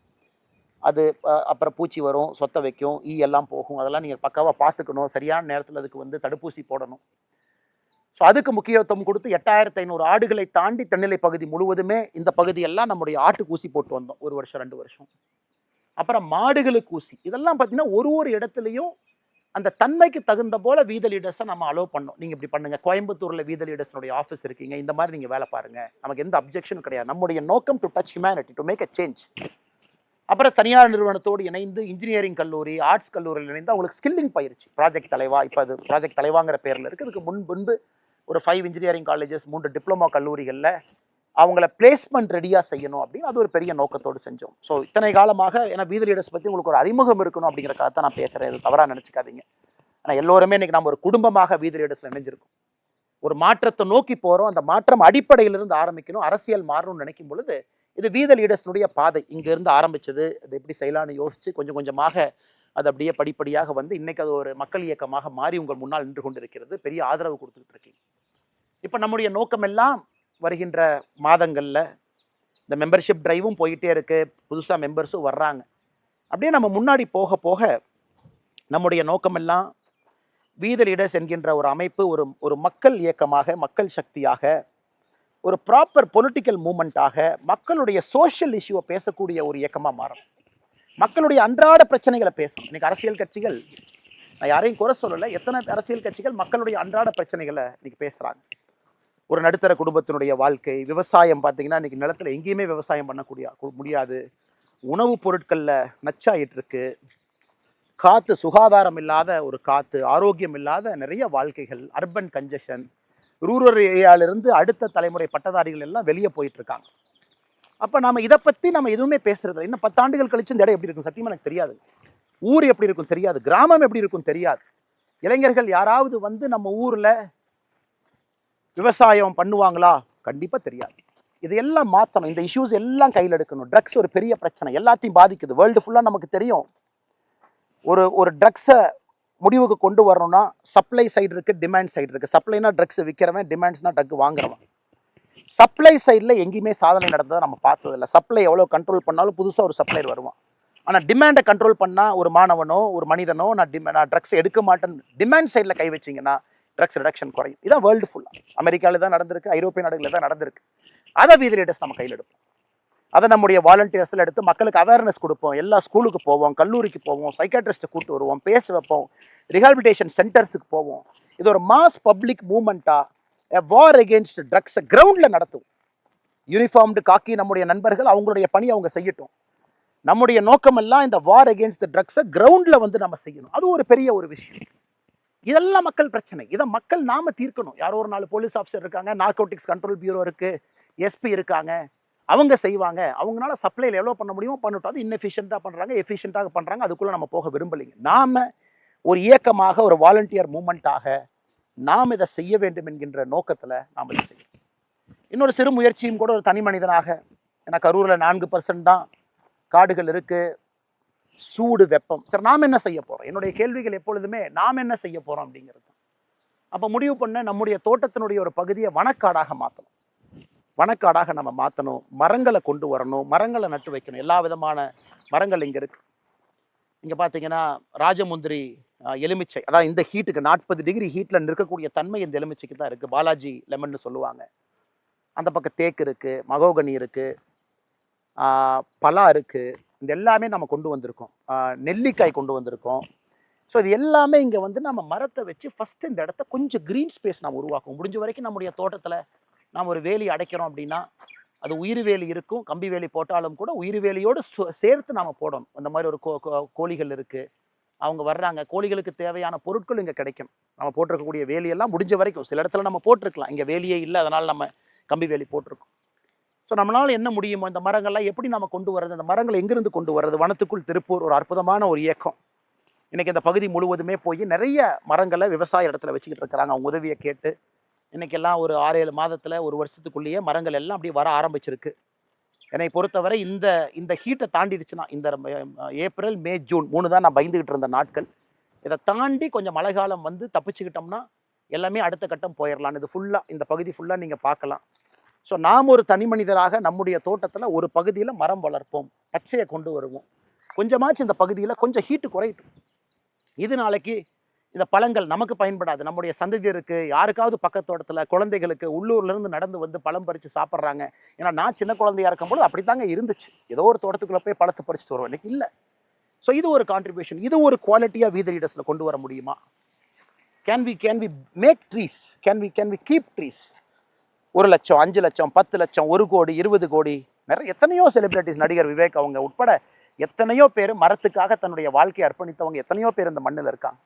அது அப்புறம் பூச்சி வரும், சொத்தை வைக்கும், ஈ எல்லாம் போகும். அதெல்லாம் நீங்கள் பக்காவாக பார்த்துக்கணும், சரியான நேரத்தில் அதுக்கு வந்து தடுப்பூசி போடணும். ஸோ அதுக்கு முக்கியத்துவம் கொடுத்து 8500 ஆடுகளை தாண்டி தென்னிலை பகுதி முழுவதுமே இந்த பகுதியெல்லாம் நம்முடைய ஆட்டுக்கு ஊசி போட்டு வந்தோம் 1 வருஷம் 2 வருஷம். அப்புறம் மாடுகளுக்கு ஊசி. இதெல்லாம் பார்த்தீங்கன்னா ஒரு இடத்துலையும் அந்த தன்மைக்கு தகுந்த போல வி த லீடர்ஸை நம்ம அலோவ் பண்ணோம். நீங்கள் இப்படி பண்ணுங்க, கோயம்புத்தூரில் வி த லீடர்ஸனுடைய ஆஃபீஸ் இருக்கீங்க, இந்த மாதிரி நீங்கள் வேலை பாருங்க, நமக்கு எந்த அப்ஜெக்ஷனும் கிடையாது. நம்முடைய நோக்கம் to touch humanity, to make a change. அப்புறம் தனியார் நிறுவனத்தோடு இணைந்து இன்ஜினியரிங் கல்லூரி, ஆர்ட்ஸ் கல்லூரியில் இணைந்து அவங்களுக்கு ஸ்கில்லிங் பயிற்சி, ப்ராஜெக்ட் தலைவா, இப்போ அது ப்ராஜெக்ட் தலைவாங்கிற பேரில் இருக்குது. இதுக்கு முன்பு ஒரு 5 இன்ஜினியரிங் காலேஜஸ், 3 டிப்ளமோ கல்லூரிகளில் அவங்கள பிளேஸ்மெண்ட் ரெடியாக செய்யணும் அப்படின்னு அது ஒரு பெரிய நோக்கத்தோடு செஞ்சோம். ஸோ இத்தனை காலமாக, ஏன்னா வி த லீடர்ஸ் பற்றி உங்களுக்கு ஒரு அறிமுகம் இருக்கணும் அப்படிங்கிறக்காக தான் நான் பேசுகிறேன், இது தவறாக நினச்சிக்காதீங்க. ஆனால் எல்லோருமே இன்றைக்கி நம்ம ஒரு குடும்பமாக வி த லீடர்ஸில் இணைஞ்சிருக்கோம். ஒரு மாற்றத்தை நோக்கி போகிறோம், அந்த மாற்றம் அடிப்படையிலிருந்து ஆரம்பிக்கணும், அரசியல் மாறணும்னு நினைக்கும் பொழுது இது வி த லீடர்ஸ்னுடைய பாதை. இங்கேருந்து ஆரம்பிச்சது, அது எப்படி செய்யலான்னு யோசித்து கொஞ்சம் கொஞ்சமாக அது அப்படியே படிப்படியாக வந்து இன்னைக்கு அது ஒரு மக்கள் இயக்கமாக மாறி உங்கள் முன்னால் நின்று கொண்டிருக்கிறது. பெரிய ஆதரவு கொடுத்துக்கிட்டு இருக்கீங்க. இப்போ நம்முடைய நோக்கம் எல்லாம் வருகின்ற மாதங்களில் இந்த மெம்பர்ஷிப் டிரைவும் போயிட்டே இருக்கு, புதுசாக மெம்பர்ஸும் வர்றாங்க. அப்படியே நம்ம முன்னாடி போக போக நம்முடைய நோக்கமெல்லாம் வி த லீடர்ஸ் என்கின்ற ஒரு அமைப்பு ஒரு மக்கள் இயக்கமாக, மக்கள் சக்தியாக, ஒரு ப்ராப்பர் பொலிட்டிக்கல் மூமெண்ட்டாக, மக்களுடைய சோஷியல் இஷ்யூவை பேசக்கூடிய ஒரு இயக்கமாக மாறும். மக்களுடைய அன்றாட பிரச்சனைகளை பேசணும். இன்னைக்கு அரசியல் கட்சிகள், நான் யாரையும் குறை சொல்லலை, எத்தனை அரசியல் கட்சிகள் மக்களுடைய அன்றாட பிரச்சனைகளை இன்னைக்கு பேசுகிறாங்க. ஒரு நடுத்தர குடும்பத்தினுடைய வாழ்க்கை, விவசாயம் பார்த்தீங்கன்னா இன்னைக்கு நிலத்தில் எங்கேயுமே விவசாயம் பண்ணக்கூடிய முடியாது, உணவுப் பொருட்களில் நச்சாயிட்டு இருக்கு, காற்று சுகாதாரம் இல்லாத ஒரு காற்று, ஆரோக்கியம் இல்லாத நிறைய வாழ்க்கைகள், அர்பன் கன்ஜெஷன், ரூரல் ஏரியாவிலிருந்து அடுத்த தலைமுறை பட்டதாரிகள் எல்லாம் வெளியே போயிட்டு இருக்காங்க. அப்போ நாம் இதை பற்றி நம்ம எதுவுமே பேசுறது. இன்னும் 10 ஆண்டுகள் கழிச்சு இந்த இடம் எப்படி இருக்கும் சத்தியமாக எனக்கு தெரியாது. ஊர் எப்படி இருக்கும் தெரியாது, கிராமம் எப்படி இருக்கும் தெரியாது. இளைஞர்கள் யாராவது வந்து நம்ம ஊரில் விவசாயம் பண்ணுவாங்களா? கண்டிப்பாக தெரியாது. இதையெல்லாம் மாற்றணும், இந்த இஷ்யூஸ் எல்லாம் கையில் எடுக்கணும். ட்ரக்ஸ் ஒரு பெரிய பிரச்சனை, எல்லாத்தையும் பாதிக்குது. வேர்ல்டு ஃபுல்லாக நமக்கு தெரியும். ஒரு ட்ரக்ஸை முடிவுக்கு கொண்டு வரணும்னா சப்ளை சைடு இருக்குது, டிமாண்ட் சைடு இருக்குது. சப்ளைனா ட்ரக்ஸ் விற்கிறவன், டிமாண்ட்ஸ்னா ட்ரக் வாங்குறவன். சப்ளை சைடில் எங்கேயுமே சாதனை நடந்ததை நம்ம பார்த்ததில்லை. சப்ளை எவ்வளோ கண்ட்ரோல் பண்ணாலும் புதுசாக ஒரு சப்ளையர் வருவான். ஆனால் டிமாண்டை கண்ட்ரோல் பண்ணால் ஒரு மாணவனோ ஒரு மனிதனோ நான் ட்ரக்ஸ் எடுக்க மாட்டேன்னு டிமாண்ட் சைடில் கை வச்சிங்கன்னா ட்ரக்ஸ் ரிடக்ஷன் குறையும். இதான் வேர்ல்டு ஃபுல்லாக, அமெரிக்காவில் தான் நடந்திருக்கு, ஐரோப்பிய நாடுகளில் தான் நடந்திருக்கு. அதை வி த லீடர்ஸ் நம்ம கையில் எடுப்போம். அதை நம்முடைய வாலண்டியர்ஸில் எடுத்து மக்களுக்கு அவேர்னஸ் கொடுப்போம். எல்லா ஸ்கூலுக்கு போவோம், கல்லூரிக்கு போவோம், சைக்காட்ரிஸ்ட்டை கூப்பிட்டு வருவோம், பேச வைப்போம், ரிஹாபிலிட்டேஷன் சென்டர்ஸுக்கு போவோம். இது ஒரு மாஸ் பப்ளிக் மூவ்மெண்ட்டாக வார் அகெயின்ஸ்ட் ட்ரக்ஸை கிரவுண்டில் நடத்துவோம். யூனிஃபார்ம்டு காக்கி நம்முடைய நண்பர்கள் அவங்களுடைய பணி அவங்க செய்யட்டும். நம்முடைய நோக்கமெல்லாம் இந்த வார் அகெயின்ஸ்ட் ட்ரக்ஸை கிரவுண்டில் வந்து நம்ம செய்யணும். அது ஒரு பெரிய ஒரு விஷயம். இதெல்லாம் மக்கள் பிரச்சனை, இதை மக்கள் நாம தீர்க்கணும். யாரோ ஒரு 4 போலீஸ் ஆஃபீஸர் இருக்காங்க, நார்கோட்டிக்ஸ் கண்ட்ரோல் பியூரோ இருக்குது, எஸ்பி இருக்காங்க, அவங்க செய்வாங்க, அவங்களால சப்ளைல எவ்வளோ பண்ண முடியுமோ பண்ணட்டும். அது இன்னெஃபிஷியண்ட்டாக பண்ணுறாங்க, எஃபிஷியண்ட்டாக பண்ணுறாங்க. அதுக்குள்ளே நம்ம போக விரும்பலைங்க. நாம் ஒரு இயக்கமாக, ஒரு வாலண்டியர் மூமெண்ட்டாக நாம் இதை செய்ய வேண்டும் என்கின்ற நோக்கத்தில் நாம் இதை செய்யணும். இன்னொரு சிறு முயற்சியும் கூட ஒரு தனி மனிதனாக, ஏன்னா கரூரில் 4% தான் காடுகள் இருக்கு, சூடு வெப்பம். சரி, நாம் என்ன செய்ய போகிறோம்? என்னுடைய கேள்விகள் எப்பொழுதுமே நாம் என்ன செய்ய போகிறோம் அப்படிங்கிறது. அப்போ முடிவு பண்ண நம்முடைய தோட்டத்தினுடைய ஒரு பகுதியை வனக்காடாக மாற்றணும். வனக்காடாக நம்ம மாற்றணும், மரங்களை கொண்டு வரணும், மரங்களை நட்டு வைக்கணும். எல்லா விதமான மரங்கள் இங்கே இருக்கு. இங்கே பார்த்தீங்கன்னா ராஜமுந்திரி எலுமிச்சை, அதாவது இந்த ஹீட்டுக்கு 40 டிகிரி ஹீட்டில் நிற்கக்கூடிய தன்மை இந்த எலுமிச்சைக்கு தான் இருக்குது. பாலாஜி லெமன்னு சொல்லுவாங்க. அந்த பக்கம் தேக்கு இருக்குது, மகோகனி இருக்குது, பலா இருக்குது. இந்த எல்லாமே நம்ம கொண்டு வந்திருக்கோம். நெல்லிக்காய் கொண்டு வந்திருக்கோம். ஸோ இது எல்லாமே இங்கே வந்து நம்ம மரத்தை வச்சு ஃபஸ்ட்டு இந்த இடத்த கொஞ்சம் க்ரீன் ஸ்பேஸ் நாம் உருவாக்கும். முடிஞ்ச வரைக்கும் நம்முடைய தோட்டத்தில் நாம் ஒரு வேலி அடைக்கிறோம் அப்படின்னா அது உயிர் வேலி இருக்கும். கம்பி வேலி போட்டாலும் கூட உயிர் வேலியோடு சேர்த்து நாம் போடணும். அந்த மாதிரி ஒரு கோழிகள் இருக்குது, அவங்க வர்றாங்க, கோழிகளுக்கு தேவையான பொருட்கள் இங்கே கிடைக்கும். நம்ம போட்டிருக்கக்கூடிய வேலியெல்லாம் முடிஞ்ச வரைக்கும் சில இடத்துல நம்ம போட்டிருக்கலாம், இங்கே வேலியே இல்லை, அதனால் நம்ம கம்பி வேலி போட்டிருக்கோம். ஸோ நம்மளால் என்ன முடியுமோ இந்த மரங்கள்லாம் எப்படி நம்ம கொண்டு வர்றது, அந்த மரங்களை எங்கிருந்து கொண்டு வர்றது. வனத்துக்குள் திருப்பூர் ஒரு அற்புதமான ஒரு இயக்கம். இன்றைக்கி இந்த பகுதி முழுவதுமே போய் நிறைய மரங்களை விவசாய இடத்துல வச்சுக்கிட்டு இருக்கிறாங்க. அவங்க உதவியை கேட்டு இன்றைக்கெல்லாம் ஒரு 6-7 மாதத்தில், ஒரு வருஷத்துக்குள்ளேயே மரங்கள் எல்லாம் அப்படி வர ஆரம்பிச்சிருக்கு. என்னை பொறுத்தவரை இந்த ஹீட்டை தாண்டிடுச்சுன்னா, இந்த ஏப்ரல், மே, ஜூன் 3 தான் நான் பயந்துக்கிட்டு இருந்த நாட்கள். இதை தாண்டி கொஞ்சம் மழை காலம் வந்து தப்பிச்சுக்கிட்டோம்னா எல்லாமே அடுத்த கட்டம் போயிடலாம். இது ஃபுல்லாக, இந்த பகுதி ஃபுல்லாக நீங்கள் பார்க்கலாம். ஸோ நாம் ஒரு தனி மனிதராக நம்முடைய தோட்டத்தில் ஒரு பகுதியில் மரம் வளர்ப்போம், பச்சையை கொண்டு வருவோம். கொஞ்சமாச்சு இந்த பகுதியில் கொஞ்சம் ஹீட்டு குறையட்டும். இது நாளைக்கு இந்த பழங்கள் நமக்கு பயன்படாது, நம்முடைய சந்ததியருக்கு, யாருக்காவது பக்கத்தோட்டத்தில் குழந்தைகளுக்கு உள்ளூர்லேருந்து நடந்து வந்து பழம் பறித்து சாப்பிட்றாங்க. ஏன்னா நான் சின்ன குழந்தையாக இருக்கும்போது அப்படித்தாங்க இருந்துச்சு. ஏதோ ஒரு தோட்டத்துக்குள்ளே போய் பழத்தை பறிச்சுட்டு வருவோம், இன்னைக்கு இல்லை. ஸோ இது ஒரு கான்ட்ரிபியூஷன். இது ஒரு குவாலிட்டியாக வீத லீடர்ஸில் கொண்டு வர முடியுமா? Can we make trees, can we keep trees? 1 லட்சம், 5 லட்சம், 10 லட்சம், 1 கோடி, 20 கோடி, நிறைய எத்தனையோ செலிபிரிட்டிஸ், நடிகர் விவேக் அவங்க உட்பட எத்தனையோ பேர் மரத்துக்காக தன்னுடைய வாழ்க்கையை அர்ப்பணித்தவங்க எத்தனையோ பேர் இந்த மண்ணில் இருக்காங்க.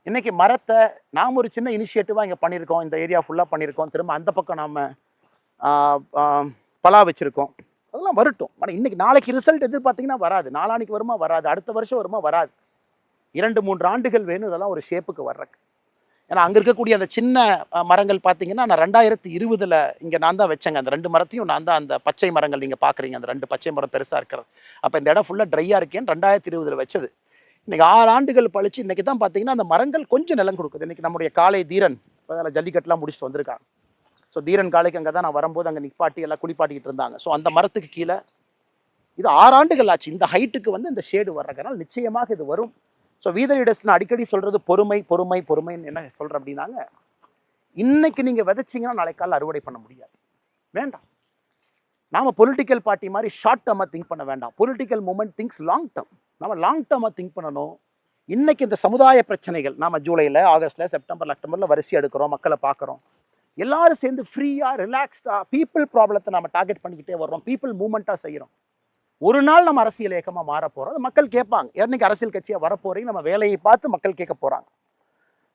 இன்னைக்கு மரத்தை நாம் ஒரு சின்ன இனிஷியேட்டிவாக இங்கே பண்ணியிருக்கோம், இந்த ஏரியா ஃபுல்லாக பண்ணியிருக்கோம். திரும்ப அந்த பக்கம் நாம் பலா வச்சுருக்கோம். அதெல்லாம் வரட்டும். ஆனால் இன்னைக்கு நாளைக்கு ரிசல்ட் எதிர்பார்த்தீங்கன்னா வராது, நாளானிக்கு வருமா வராது, அடுத்த வருஷம் வருமா வராது. 2-3 ஆண்டுகள் வேணும் இதெல்லாம் ஒரு ஷேப்புக்கு வர்றக்கு. ஏன்னா அங்கே இருக்கக்கூடிய அந்த சின்ன மரங்கள் பார்த்தீங்கன்னா நான் 2020 இங்கே நான் தான் வச்சேங்க. அந்த 2 மரத்தையும் நான் தான், அந்த பச்சை மரங்கள் நீங்கள் பார்க்குறீங்க, அந்த 2 பச்சை மரம் பெருசாக இருக்கிறது. அப்போ இந்த இடம் ஃபுல்லாக ட்ரையாக இருக்கேன்னு 2020 வச்சது. இன்றைக்கி 6 ஆண்டுகள் பழிச்சு இன்றைக்கி தான் பார்த்தீங்கன்னா அந்த மரங்கள் கொஞ்சம் நிலம் கொடுக்குது. இன்றைக்கி நம்முடைய காளை தீரன் அதில் ஜல்லிக்கட்டுலாம் முடிச்சுட்டு வந்திருக்காங்க. ஸோ தீரன் காளைக்கு அங்கே தான் நான் வரும்போது அங்கே நிப்பாட்டி எல்லாம் குளிப்பாட்டிக்கிட்டு இருந்தாங்க. ஸோ அந்த மரத்துக்கு கீழே இது 6 ஆண்டுகள் ஆச்சு. இந்த ஹைட்டுக்கு வந்து இந்த ஷேடு வர்றதுனால நிச்சயமாக இது வரும். ஸோ வீத லீடர்ஸ் நான் அடிக்கடி சொல்கிறது பொறுமை பொறுமை பொறுமைன்னு என்ன சொல்கிறேன் அப்படின்னாங்க, இன்னைக்கு நீங்கள் விதைச்சிங்கன்னா நாளைக்கு காலையில் அறுவடை பண்ண முடியாது. வேண்டாம். நாம் பொலிட்டிக்கல் பார்ட்டி மாதிரி ஷார்ட் டேர்மாக திங்க் பண்ண வேண்டாம். Political moment things long term. நம்ம லாங் டேர்மாக திங்க் பண்ணணும். இன்னைக்கு இந்த சமுதாய பிரச்சனைகள் நாம் ஜூலையில், ஆகஸ்ட்டில், செப்டம்பரில், அக்டோபரில் வரிசை எடுக்கிறோம், மக்களை பார்க்குறோம். எல்லாரும் சேர்ந்து ஃப்ரீயாக ரிலாக்ஸ்டாக பீப்புள் ப்ராப்ளத்தை நம்ம டார்கெட் பண்ணிக்கிட்டே வர்றோம், பீப்புள் மூமெண்ட்டாக செய்கிறோம். ஒரு நாள் நம்ம அரசியல் இயக்கமாக மாற போகிறோம். அது மக்கள் கேட்பாங்க, என்னைக்கு அரசியல் கட்சியாக வரப்போறீங்க, நம்ம வேலையை பார்த்து மக்கள் கேட்க போகிறாங்க.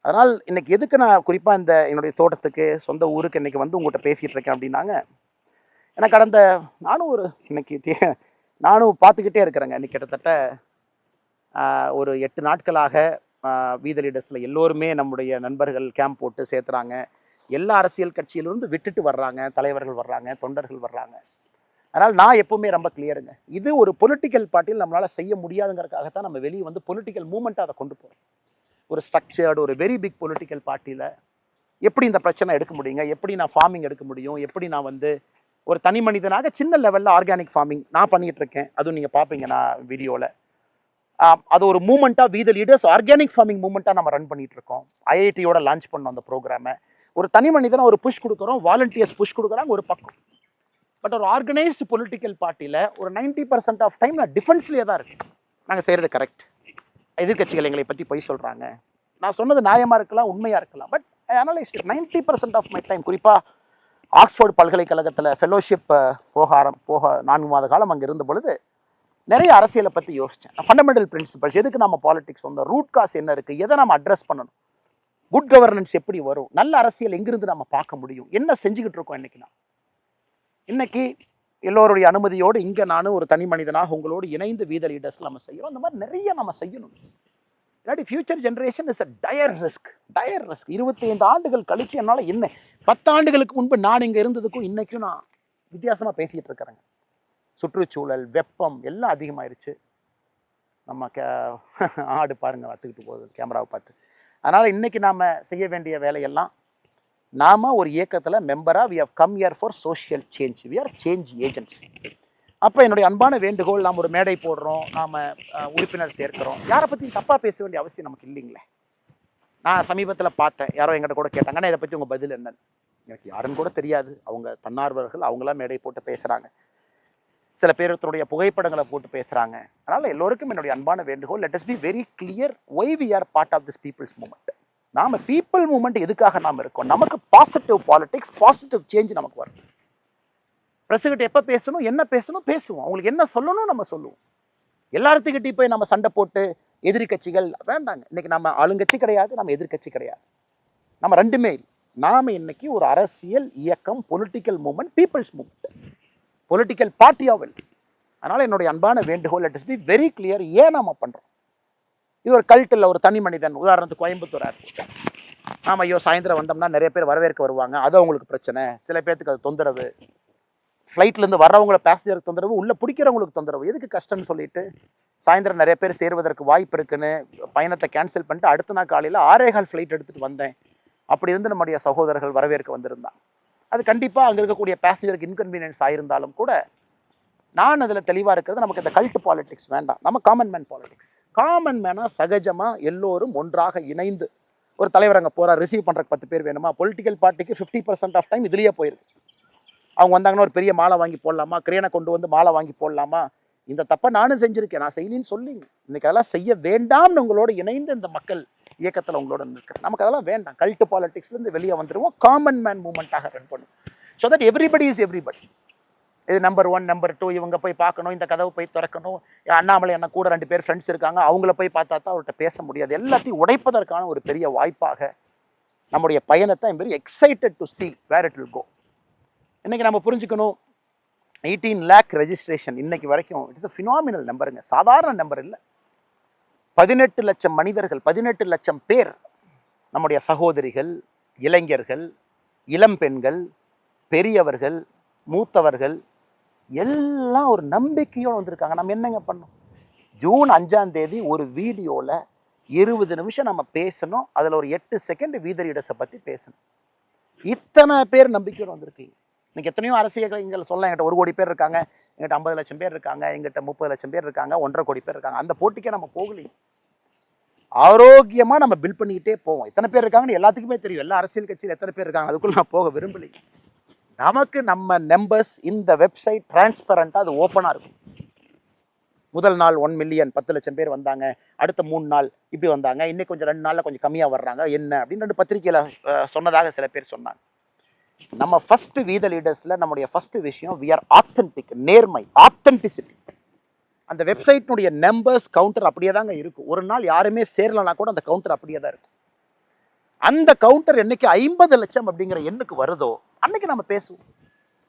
அதனால் இன்னைக்கு எதுக்கு நான் குறிப்பாக இந்த என்னுடைய தோட்டத்துக்கு, சொந்த ஊருக்கு இன்னைக்கு வந்து உங்கள்கிட்ட பேசிகிட்டு இருக்கேன் அப்படின்னாங்க, எனக்கு கடந்த நானும் பார்த்துக்கிட்டே இருக்கிறேங்க. இன்னைக்கு கிட்டத்தட்ட ஒரு 8 நாட்களாக வீத லீடர்ஸில் எல்லோருமே நம்முடைய நண்பர்கள் கேம்ப் போட்டு சேர்த்துறாங்க. எல்லா அரசியல் கட்சியிலிருந்து விட்டுட்டு வர்றாங்க, தலைவர்கள் வர்றாங்க, தொண்டர்கள் வர்றாங்க. அதனால் நான் எப்பவுமே ரொம்ப கிளியருங்க, இது ஒரு பொலிட்டிக்கல் பார்ட்டியில் நம்மளால் செய்ய முடியாதுங்கிறதுக்காகத்தான் நம்ம வெளியே வந்து பொலிட்டிக்கல் மூமெண்ட்டாக அதை கொண்டு போகிறோம். ஒரு ஸ்ட்ரக்சர்டு, ஒரு வெரி பிக் பொலிட்டிக்கல் பார்ட்டியில் எப்படி இந்த பிரச்சனை எடுக்க முடியுங்க, எப்படி நான் ஃபார்மிங் எடுக்க முடியும், எப்படி நான் வந்து ஒரு தனி மனிதனாக சின்ன லெவலில் ஆர்கானிக் ஃபார்மிங் நான் பண்ணிகிட்டு இருக்கேன். அதுவும் நீங்கள் பார்ப்பீங்க நான் வீடியோவில். அது ஒரு மூமெண்ட்டாக வீத லீடர்ஸ் ஆர்கானிக் ஃபார்மிங் மூமெண்ட்டாக நம்ம ரன் பண்ணிகிட்டு இருக்கோம். ஐஐடியோட லான்ச் பண்ணோம் அந்த ப்ரோக்ராமை. ஒரு தனி மனிதனாக ஒரு புஷ் கொடுக்குறோம், வாலண்டியர்ஸ் புஷ் கொடுக்குறாங்க ஒரு பக்கம். பட் ஒரு ஆர்கனைஸ்டு பொலிட்டிக்கல் பார்ட்டியில் ஒரு 90% ஆஃப் டைம் நான் டிஃபென்ஸ்லேயே தான் இருக்கேன். நாங்கள் செய்கிறது கரெக்ட், எதிர்கட்சிகள் எங்களை பற்றி பொய் சொல்கிறாங்க, நான் சொன்னது நியாயமாக இருக்கலாம், உண்மையாக இருக்கலாம். But I analysed 90% of my time. குறிப்பாக ஆக்ஸ்ஃபோர்டு பல்கலைக்கழகத்தில் ஃபெலோஷிப் போக 4 மாத காலம் அங்கே இருந்த பொழுது நிறைய அரசியலை பற்றி யோசித்தேன். ஃபண்டமெண்டல் பிரின்சிபல்ஸ், எதுக்கு நம்ம பாலிடிக்ஸ் வந்தோம், ரூட் காஸ் என்ன இருக்குது, எதை நம்ம அட்ரஸ் பண்ணணும், குட் கவர்னன்ஸ் எப்படி வரும், நல்ல அரசியல் எங்கிருந்து நம்ம பார்க்க முடியும், என்ன செஞ்சுக்கிட்டு இருக்கோம் இன்னைக்கு. இன்னைக்கு எல்லோருடைய அனுமதியோடு இங்கே நானும் ஒரு தனி மனிதனாக உங்களோடு இணைந்து வீத லீடர்ஸ் நம்ம செய்கிறோம். அந்த மாதிரி நிறைய நம்ம செய்யணும். இல்லாட்டி future generation is a dire risk. 25 ஆண்டுகள் கழிச்சு என்னால் என்ன 10 ஆண்டுகளுக்கு முன்பு நான் இங்கே இருந்ததுக்கும் இன்னைக்கும் நான் வித்தியாசமாக பேசிகிட்டு இருக்கிறேங்க. சுற்றுச்சூழல், வெப்பம் எல்லாம் அதிகமாயிருச்சு. நம்ம ஆடு பாருங்க வத்துக்கிட்டு போகுது கேமராவை பார்த்து. அதனால் இன்னைக்கு நாம் செய்ய வேண்டிய வேலையெல்லாம், நாம் ஒரு இயக்கத்தில் மெம்பராக we have come here for social change, we are change agents. அப்போ என்னுடைய அன்பான வேண்டுகோள், நாம் ஒரு மேடை போடுறோம், நாம் உறுப்பினர் சேர்க்கிறோம், யாரை பற்றியும் தப்பாக பேச வேண்டிய அவசியம் நமக்கு இல்லைங்களே. நான் சமீபத்தில் பார்த்தேன், யாரோ எங்கிட்ட கூட கேட்டாங்கன்னா இதை பற்றி உங்கள் பதில் என்னன்னு. எனக்கு யாருன்னு கூட தெரியாது. அவங்க தன்னார்வர்கள், அவங்களாம் மேடை போட்டு பேசுகிறாங்க. சில பேருடைய புகைப்படங்களை போட்டு பேசுகிறாங்க. அதனால் எல்லோருக்கும் என்னுடைய அன்பான வேண்டுகோள், let us be very clear why we are part of this people's movement. நாம் பீப்புள் மூமெண்ட் எதுக்காக நாம் இருக்கோம்? நமக்கு பாசிட்டிவ் பாலிடிக்ஸ், பாசிட்டிவ் சேஞ்ச் நமக்கு வரும். பிரசிடென்ட் எப்போ பேசணும், என்ன பேசணும் பேசுவோம். அவங்களுக்கு என்ன சொல்லணும் நம்ம சொல்லுவோம். எல்லாத்துக்கிட்டையும் போய் நம்ம சண்டை போட்டு எதிரி கட்சிகள் வேண்டாங்க. இன்னைக்கு நம்ம ஆளுங்கட்சி கிடையாது, நம்ம எதிர்கட்சி கிடையாது, நம்ம ரெண்டுமே. நாம் இன்னைக்கு ஒரு அரசியல் இயக்கம், political movement, people's movement, political party ஆவல். அதனால் என்னுடைய அன்பான வேண்டுகோள், லெட் அஸ் பி வெரி கிளியர். ஏன் நம்ம பண்ணுறோம்? இது ஒரு கல்ட்டில் ஒரு தனி மனிதன். உதாரணத்துக்கு கோயம்புத்தூர் ஏர்போர்ட், நாம் ஐயோ சாயந்தரம் வந்தோம்னா நிறைய பேர் வரவேற்க வருவாங்க, அது அவங்களுக்கு பிரச்சனை. சில பேர்த்துக்கு அது தொந்தரவு. ஃப்ளைட்லேருந்து வர்றவங்கள பேசஞ்சருக்கு தொந்தரவு, உள்ளே பிடிக்கிறவங்களுக்கு தொந்தரவு. எதுக்கு கஷ்டம்னு சொல்லிட்டு சாயந்தரம் நிறைய பேர் சேருவதற்கு வாய்ப்பு இருக்குன்னு பயணத்தை கேன்சல் பண்ணிட்டு அடுத்த நாள் காலையில் 6:15 ஃப்ளைட் எடுத்துகிட்டு வந்தேன். அப்படி இருந்து நம்முடைய சகோதரர்கள் வரவேற்க வந்திருந்தாங்க. அது கண்டிப்பாக அங்கே இருக்கக்கூடிய பேசஞ்சருக்கு இன்கன்வீனியன்ஸ் ஆயிருந்தாலும் கூட நான் அதில் தெளிவாக இருக்கிறது, நமக்கு இந்த கல்ட் பாலிடிக்ஸ் வேண்டாம். நம்ம காமன் மேன் பாலிடிக்ஸ். காமன் மேனாக சகஜமாக எல்லோரும் ஒன்றாக இணைந்து, ஒரு தலைவர் அங்கே போகிறார், ரிசீவ் பண்ணுறக்கு 10 பேர் வேணுமா? பொலிட்டிக்கல் பார்ட்டிக்கு 50% ஆஃப் டைம் இதுலேயே போயிருக்கு. அவங்க வந்தாங்கன்னா ஒரு பெரிய மாலை வாங்கி போடலாமா, கிரேனை கொண்டு வந்து மாலை வாங்கி போடலாமா? இந்த தப்பை நானும் செஞ்சுருக்கேன், நான் செய்யலின்னு சொல்லிங்க. இன்னைக்கு அதெல்லாம் செய்ய வேண்டாம்னு உங்களோட இணைந்து இந்த மக்கள் இயக்கத்தில் உங்களோட இருக்கிறேன். நமக்கு அதெல்லாம் வேண்டாம். கல்ட் பாலிடிக்ஸ்லேருந்து வெளியே வந்துடுவோம், காமன் மேன் மூமெண்ட்டாக ரன் பண்ணும். So that everybody is everybody. இது நம்பர் 1, நம்பர் 2, இவங்க போய் பார்க்கணும், இந்த கதவை போய் திறக்கணும், அண்ணாமலை என்ன கூட 2 பேர் ஃப்ரெண்ட்ஸ் இருக்காங்க, அவங்கள போய் பார்த்தா தான் அவர்கிட்ட பேச முடியாது. எல்லாத்தையும் உடைப்பதற்கான ஒரு பெரிய வாய்ப்பாக நம்முடைய பயணத்தை I'm very excited to see where it will go. இன்னைக்கு நம்ம புரிஞ்சுக்கணும், 18 lakh ரெஜிஸ்ட்ரேஷன் இன்னைக்கு வரைக்கும் இட்ஸ் அ ஃபினாமினல் நம்பருங்க. சாதாரண நம்பர் இல்லை. 18 லட்சம் மனிதர்கள், 18 லட்சம் பேர், நம்முடைய சகோதரிகள், இளைஞர்கள், இளம் பெண்கள், பெரியவர்கள், மூத்தவர்கள் எல்லாம் ஒரு நம்பிக்கையோடு வந்திருக்காங்க. நம்ம என்னங்க பண்ணோம்? ஜூன் 5ஆம் தேதி ஒரு வீடியோவில் 20 நிமிஷம் நம்ம பேசணும். அதில் ஒரு 8 செகண்ட் வீத லீடர்ஸை பற்றி பேசணும். இத்தனை பேர் நம்பிக்கையோடு வந்திருக்கீங்க. இன்னைக்கு எத்தனையோ அரசியல் இங்கே சொல்லலாம், எங்கிட்ட 1 கோடி பேர் இருக்காங்க, எங்கிட்ட 50 லட்சம் பேர் இருக்காங்க, எங்கிட்ட 30 லட்சம் பேர் இருக்காங்க, 1.5 கோடி பேர் இருக்காங்க. அந்த போட்டிக்கே நம்ம போகலைங்க. ஆரோக்கியமாக நம்ம பில்ட் பண்ணிக்கிட்டே போவோம். எத்தனை பேர் இருக்காங்கன்னு எல்லாத்துக்குமே தெரியும். எல்லா அரசியல் கட்சியில் எத்தனை பேர் இருக்காங்க, அதுக்குள்ள நான் போக விரும்பலைங்க. நமக்கு நம்ம நம்பர்ஸ் இந்த வெப்சைட் டிரான்ஸ்பரண்டாக அது ஓப்பனாக இருக்கும். முதல் நாள் 1 மில்லியன் 10 லட்சம் பேர் வந்தாங்க, அடுத்த 3 நாள் இப்படி வந்தாங்க, இன்னைக்கு கொஞ்சம் 2 நாளில் கொஞ்சம் கம்மியாக வர்றாங்க என்ன அப்படின்னு 2 பத்திரிகையில் சொன்னதாக சில பேர் சொன்னாங்க. நம்ம ஃபர்ஸ்ட் வீத லீடர்ஸில் நம்முடைய ஃபர்ஸ்ட் விஷயம் வி ஆர் ஆத்தென்டிக், நேர்மை, ஆத்தென்டிசிட்டி. அந்த வெப்சைட்னுடைய நம்பர்ஸ் கவுண்டர் அப்படியே தாங்க இருக்கும். ஒரு நாள் யாருமே சேரலனா கூட அந்த கவுண்டர் அப்படியே தான் இருக்கும். அந்த கவுண்டர் என்னைக்கு 50 லட்சம் அப்படிங்கிற எண்ணுக்கு வருதோ அன்னைக்கு நம்ம பேசுவோம்.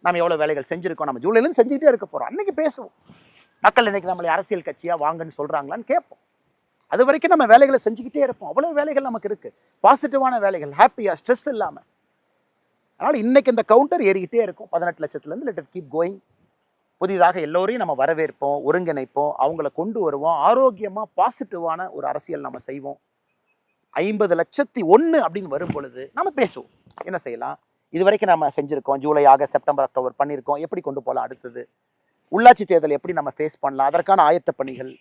நம்ம எவ்வளோ வேலைகள் செஞ்சுருக்கோம், நம்ம ஜூலையிலேருந்து செஞ்சுக்கிட்டே இருக்க போகிறோம், அன்னைக்கு பேசுவோம். மக்கள் இன்னைக்கு நம்மளை அரசியல் கட்சியாக வாங்கன்னு சொல்கிறாங்களான்னு கேட்போம். அது வரைக்கும் நம்ம வேலைகளை செஞ்சுக்கிட்டே இருப்போம். அவ்வளோ வேலைகள் நமக்கு இருக்குது, பாசிட்டிவான வேலைகள், ஹாப்பியாக, ஸ்ட்ரெஸ் இல்லாமல். அதனால் இன்னைக்கு இந்த கவுண்டர் ஏறிக்கிட்டே இருக்கும். 18 லட்சத்துலேருந்து லெட் இட் கீப் கோயிங். புதிதாக எல்லோரையும் நம்ம வரவேற்போம், ஒருங்கிணைப்போம், அவங்கள கொண்டு வருவோம். ஆரோக்கியமாக பாசிட்டிவான ஒரு அரசியல் நம்ம செய்வோம். 50,01,000 அப்படின்னு வரும் பொழுது நம்ம பேசுவோம், என்ன செய்யலாம், இது வரைக்கும் நம்ம செஞ்சுருக்கோம், ஜூலை, ஆகஸ்ட், செப்டம்பர், அக்டோபர் பண்ணியிருக்கோம், எப்படி கொண்டு போகலாம், அடுத்தது உள்ளாட்சி தேர்தல் எப்படி நம்ம ஃபேஸ் பண்ணலாம், அதற்கான ஆயத்த பணிகள்.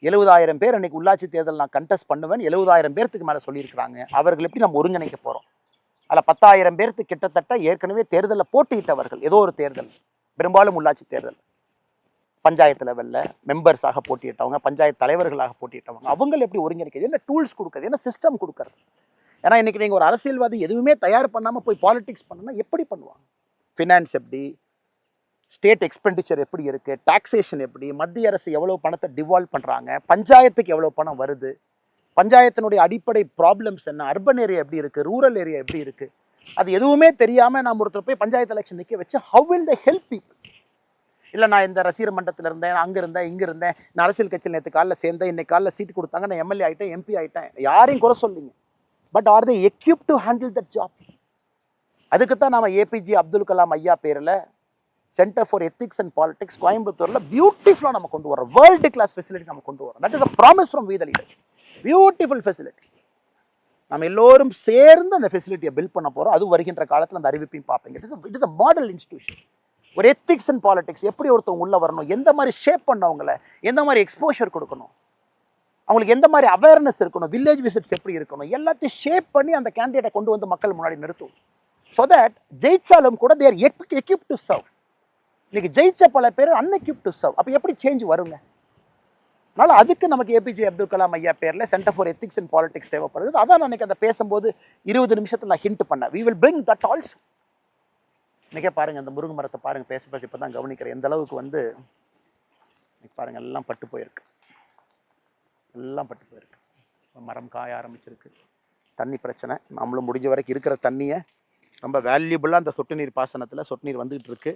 70,000 பேர் அன்றைக்கி உள்ளாட்சி தேர்தல் நான் கண்டெஸ்ட் பண்ணுவேன், 70,000 பேர்த்துக்கு மேலே சொல்லியிருக்கிறாங்க. அவர்கள் எப்படி நம்ம ஒருங்கிணைக்க போகிறோம்? அதில் 10,000 பேர்த்து கிட்டத்தட்ட ஏற்கனவே தேர்தலில் போட்டியிட்டவர்கள். ஏதோ ஒரு தேர்தல், பெரும்பாலும் உள்ளாட்சி தேர்தல், பஞ்சாயத்து லெவலில் மெம்பர்ஸாக போட்டியிட்டவங்க, பஞ்சாயத்து தலைவர்களாக போட்டியிட்டவங்க. அவங்க எப்படி ஒருங்கிணைக்கிறது, என்ன டூல்ஸ் கொடுக்குறது, என்ன சிஸ்டம் கொடுக்குறது? ஏன்னா இன்றைக்கி நீங்கள் ஒரு அரசியல்வாதி எதுவுமே தயார் பண்ணாமல் போய் பாலிடிக்ஸ் பண்ணணும்னா எப்படி பண்ணுவாங்க? ஃபினான்ஸ் எப்படி, ஸ்டேட் எக்ஸ்பெண்டிச்சர் எப்படி இருக்குது, டாக்ஸேஷன் எப்படி, மத்திய அரசு எவ்வளோ பணத்தை டிவால்வ் பண்ணுறாங்க, பஞ்சாயத்துக்கு எவ்வளோ பணம் வருது, பஞ்சாயத்தினுடைய அடிப்படை ப்ராப்ளம்ஸ் என்ன, அர்பன் ஏரியா எப்படி இருக்குது, ரூரல் ஏரியா எப்படி இருக்குது, அது எதுவுமே தெரியாமல் நாம் ஒருத்தர் போய் பஞ்சாயத்து எலெக்ஷன் நிற்க வச்சு how will they help people? இல்லை நான் இந்த ரசிகர் மன்றத்தில் இருந்தேன், அங்கே இருந்தேன், இங்கே இருந்தேன், நான் அரசியல் கட்சியில் நேற்று காலைல சேர்ந்தேன், இன்னைக்கு காலைல சீட்டு கொடுத்தாங்க, நான் எம்எல்ஏ ஆகிட்டேன், எம்பி ஆகிட்டேன், யாரையும் குறை சொல்லிங்க. But are they equipped to handle that job? அதுக்கு தான் நாம ஏபிஜே அப்துல் கலாம் ஐயா பேரில் centre for ethics and politics கோயம்புத்தூரில் பியூட்டிஃபுல்லாக நம்ம கொண்டு வரோம். வேர்ல்டு கிளாஸ் ஃபெசிலிட்டி நம்ம கொண்டு வரோம். That is a promise from we the leaders. Beautiful facility. நம்ம எல்லோரும் சேர்ந்து அந்த ஃபெசிலிட்டியை பில்ட் பண்ண போகிறோம். அது வருகின்ற காலத்தில் அந்த அறிவிப்பையும் பார்ப்பீங்க. It is a model institution. ஒரு எத்திக்ஸ் அண்ட் பாலிடிக்ஸ் எப்படி ஒருத்தவங்க உள்ள வரணும், எந்த மாதிரி ஷேப் பண்ணவங்கள, எந்த மாதிரி எக்ஸ்போஷர் கொடுக்கணும், அவங்களுக்கு எந்த மாதிரி அவேர்னஸ் இருக்கணும், வில்லேஜ் விசிட்ஸ் எப்படி இருக்கணும், எல்லாத்தையும் ஷேப் பண்ணி அந்த கேண்டிடேட்டை கொண்டு வந்து மக்கள் முன்னாடி நிறுத்தும். ஸோ தட் ஜெயிச்சாலும் கூட தேர் எக்யூப் டு சர்வ். இன்னைக்கு ஜெயிச்ச பல பேர் அன்எக்யூப் டு சர்வ். அப்போ எப்படி சேஞ்ச் வருங்க? அதனால அதுக்கு நமக்கு ஏபிஜே அப்துல் கலாம் ஐயா பேரில் centre for ethics and politics தேவைப்படுது. அதான் நான் அந்த பேசும்போது 20 நிமிஷத்தில் நான் ஹிண்ட் பண்ணேன். We will bring that also. இன்னைக்கே பாருங்க, அந்த முருங்கை மரத்தை பாருங்க, பேச பேச இப்போ தான் கவனிக்கிறேன் எந்த அளவுக்கு வந்து பாருங்க எல்லாம் பட்டு போயிருக்கு. எல்லாம் பட்டு போயிருக்கு. மரம் காய ஆரம்பிச்சிருக்கு. தண்ணி பிரச்சனை. நம்மளும் முடிஞ்ச வரைக்கும் இருக்கிற தண்ணியை ரொம்ப வேல்யூபிளாக அந்த சொட்டு நீர் பாசனத்தில் சொட்டு நீர் வந்துகிட்டு இருக்கு.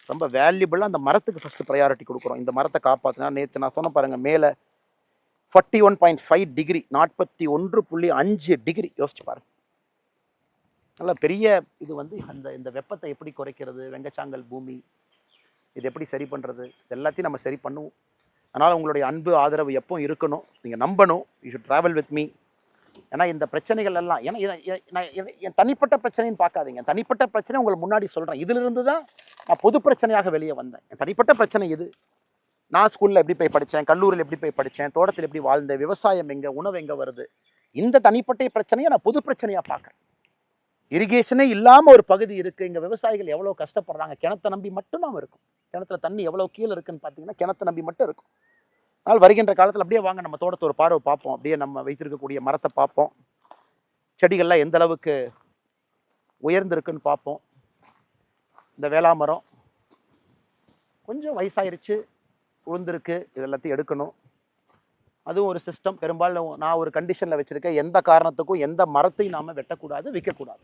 ரொம்ப வேல்யூபிளாக அந்த மரத்துக்கு ஃபஸ்ட்டு ப்ரையாரிட்டி கொடுக்குறோம். இந்த மரத்தை காப்பாற்றினா, நேற்று நான் சொன்ன பாருங்கள், மேலே 41.5 டிகிரி, 41.5 டிகிரி யோசிச்சு பாருங்க. நல்ல பெரிய இது வந்து இந்த வெப்பத்தை எப்படி குறைக்கிறது, வெங்கச்சாங்கல் பூமி இது எப்படி சரி பண்ணுறது, இது எல்லாத்தையும் நம்ம சரி பண்ணுவோம். அதனால் உங்களுடைய அன்பு ஆதரவு எப்போ இருக்கணும், நீங்கள் நம்பணும். You should travel with me. ஏன்னா இந்த பிரச்சனைகள் எல்லாம் என் தனிப்பட்ட பிரச்சனைன்னு பார்க்காதீங்க. தனிப்பட்ட பிரச்சனை உங்களுக்கு முன்னாடி சொல்கிறேன். இதிலிருந்து தான் நான் பொது பிரச்சனையாக வெளியே வந்தேன். என் தனிப்பட்ட பிரச்சனை இது. நான் ஸ்கூலில் எப்படி போய் படித்தேன், கல்லூரியில் எப்படி போய் படித்தேன், தோட்டத்தில் எப்படி வாழ்ந்தேன், விவசாயம் எங்கே, உணவு எங்கே வருது, இந்த தனிப்பட்ட பிரச்சனையை நான் பொது பிரச்சனையாக பார்க்குறேன். இரிகேஷனே இல்லாமல் ஒரு பகுதி இருக்குது. இங்கே விவசாயிகள் எவ்வளோ கஷ்டப்படுறாங்க. கிணத்தை நம்பி மட்டும் நாம் இருக்கும். கிணத்துல தண்ணி எவ்வளோ கீழே இருக்குன்னு பார்த்தீங்கன்னா கிணத்தை நம்பி மட்டும் இருக்கும். அதனால் வருகின்ற காலத்தில் அப்படியே வாங்க நம்ம தோட்டத்தை ஒரு பார்வை பார்ப்போம். அப்படியே நம்ம வைத்திருக்கக்கூடிய மரத்தை பார்ப்போம். செடிகள்லாம் எந்த அளவுக்கு உயர்ந்திருக்குன்னு பார்ப்போம். இந்த வேளாமரம் கொஞ்சம் வயசாயிருச்சு, உளுந்திருக்கு, இது எல்லாத்தையும் எடுக்கணும். அதுவும் ஒரு சிஸ்டம். பெரும்பாலும் நான் ஒரு கண்டிஷனில் வச்சுருக்கேன், எந்த காரணத்துக்கும் எந்த மரத்தையும் நாம் வெட்டக்கூடாது, விற்கக்கூடாது.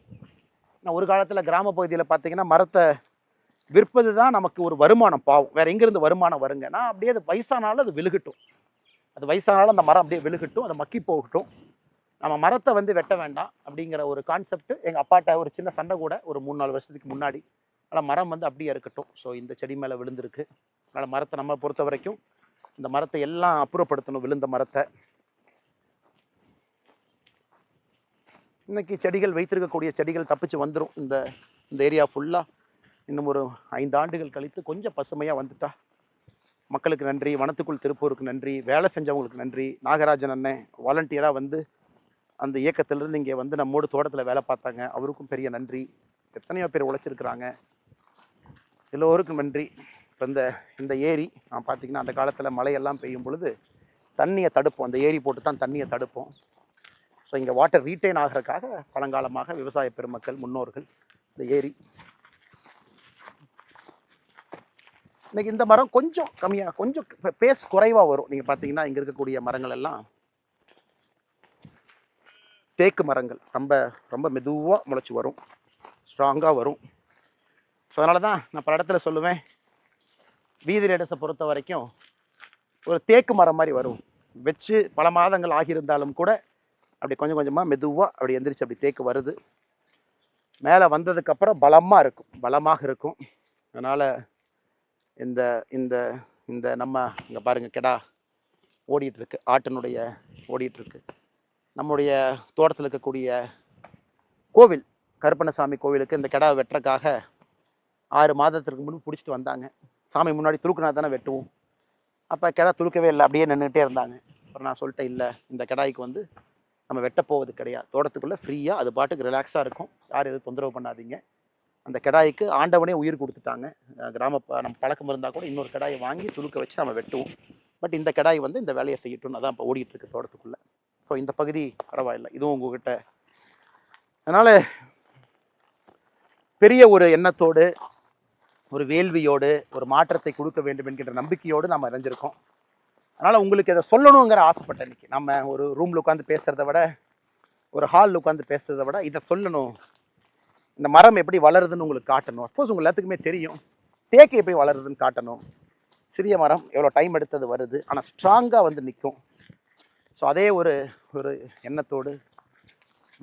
நான் ஒரு காலத்தில் கிராம பகுதியில் பார்த்தீங்கன்னா மரத்தை விற்பது தான் நமக்கு ஒரு வருமானம். பாவம், வேறு எங்கேருந்து வருமானம் வருங்க? நான் அப்படியே அது வயசானாலும் அது விழுகட்டும், அது வயசானாலும் அந்த மரம் அப்படியே விழுகட்டும், அதை மக்கி போகட்டும், நம்ம மரத்தை வந்து வெட்ட வேண்டாம் அப்படிங்கிற ஒரு கான்செப்ட் எங்கள் அப்பாட்ட ஒரு சின்ன சண்டை கூட ஒரு 3-4 வருஷத்துக்கு முன்னாடி. அதனால் மரம் வந்து அப்படியே இருக்கட்டும். ஸோ இந்த செடி மேலே விழுந்திருக்கு. அதனால் மரத்தை நம்ம பொறுத்த வரைக்கும் இந்த மரத்தை எல்லாம் அப்புறப்படுத்தணும். விழுந்த மரத்தை இன்னைக்கு செடிகள் வைத்திருக்கக்கூடிய செடிகள் தப்பிச்சு வந்துடும். இந்த ஏரியா ஃபுல்லாக இன்னும் ஒரு 5 ஆண்டுகள் கழித்து கொஞ்சம் பசுமையாக வந்துட்டா மக்களுக்கு நன்றி, வனத்துக்குள் திருப்பூருக்கு நன்றி, வேலை செஞ்சவங்களுக்கு நன்றி. நாகராஜன் அண்ணன் வாலண்டியராக வந்து அந்த இயக்கத்திலிருந்து இங்கே வந்து நம்மோடு தோட்டத்தில் வேலை பார்த்தாங்க, அவருக்கும் பெரிய நன்றி. எத்தனையோ பேர் உழைச்சிருக்கிறாங்க, எல்லோருக்கும் நன்றி. இப்போ இந்த ஏரி நான் பார்த்தீங்கன்னா அந்த காலத்தில் மழையெல்லாம் பெய்யும் பொழுது தண்ணியை தடுப்போம், அந்த ஏரி போட்டு தான் தண்ணியை தடுப்போம். ஸோ இங்கே வாட்டர் ரீட்டைன் ஆகிறதுக்காக பழங்காலமாக விவசாய பெருமக்கள் முன்னோர்கள் இந்த ஏரி. இன்னைக்கு இந்த மரம் கொஞ்சம் கம்மியாக, கொஞ்சம் பேஸ் குறைவாக வரும். நீங்கள் பார்த்தீங்கன்னா இங்கே இருக்கக்கூடிய மரங்கள் எல்லாம் தேக்கு மரங்கள், ரொம்ப ரொம்ப மெதுவாக முளைச்சி வரும், ஸ்ட்ராங்காக வரும். ஸோ அதனால தான் நான் பல இடத்துல சொல்லுவேன், வீதி ரேடஸை பொறுத்த வரைக்கும் ஒரு தேக்கு மரம் மாதிரி வரும். வச்சு பல மாதங்கள் ஆகியிருந்தாலும் கூட அப்படி கொஞ்சம் கொஞ்சமாக மெதுவாக அப்படி எந்திரிச்சு அப்படி தேக்கு வருது. மேலே வந்ததுக்கப்புறம் பலமாக இருக்கும். அதனால் இந்த இந்த இந்த நம்ம இங்கே பாருங்கள், கெடா ஓடிட்டுருக்கு, ஆட்டினுடைய ஓடிட்டுருக்கு. நம்முடைய தோட்டத்தில் இருக்கக்கூடிய கோவில், கருப்பண்ணசாமி கோவிலுக்கு இந்த கெடா வெட்டுறதுக்காக 6 மாதத்திற்கு முன்பு பிடிச்சிட்டு வந்தாங்க. சாமி முன்னாடி துளுக்குனா தானே வெட்டுவோம். அப்போ கெடா துளுக்கவே இல்லை, அப்படியே நின்றுட்டே இருந்தாங்க. அப்புறம் நான் சொல்லிட்டேன், இல்லை இந்த கெடாய்க்கு வந்து நம்ம வெட்ட போவது கிடையாது, தோட்டத்துக்குள்ளே ஃப்ரீயாக அது பாட்டுக்கு ரிலாக்ஸாக இருக்கும், யாரும் எதுவும் தொந்தரவு பண்ணாதீங்க. அந்த கெடாய்க்கு ஆண்டவனே உயிர் கொடுத்துட்டாங்க. நம்ம பழக்கம் இருந்தால் கூட இன்னொரு கெடாயை வாங்கி துளுக்க வச்சு நம்ம வெட்டுவோம். பட் இந்த கெடாய் வந்து இந்த வேலையை செய்யட்டும்னு அதான் இப்போ ஓடிட்டுருக்கு தோட்டத்துக்குள்ளே. ஸோ இந்த பகுதி பரவாயில்லை, இதுவும் உங்ககிட்ட. அதனால் பெரிய ஒரு எண்ணத்தோடு, ஒரு வேள்வியோடு, ஒரு மாற்றத்தை கொடுக்க வேண்டும் என்கின்ற நம்பிக்கையோடு நாம் இணைஞ்சிருக்கோம். அதனால் உங்களுக்கு இதை சொல்லணுங்கிற ஆசைப்பட்டேன். இன்றைக்கி நம்ம ஒரு ரூமில் உட்காந்து பேசுகிறத விட, ஒரு ஹாலில் உட்காந்து பேசுகிறத விட இதை சொல்லணும். இந்த மரம் எப்படி வளருதுன்னு உங்களுக்கு காட்டணும். அஃப்கோர்ஸ் உங்கள் எல்லாத்துக்குமே தெரியும், தேக்கு எப்படி வளருதுன்னு காட்டணும். சிறிய மரம் எவ்வளோ டைம் எடுத்தது வருது, ஆனால் ஸ்ட்ராங்காக வந்து நிற்கும். ஸோ அதே ஒரு ஒரு எண்ணத்தோடு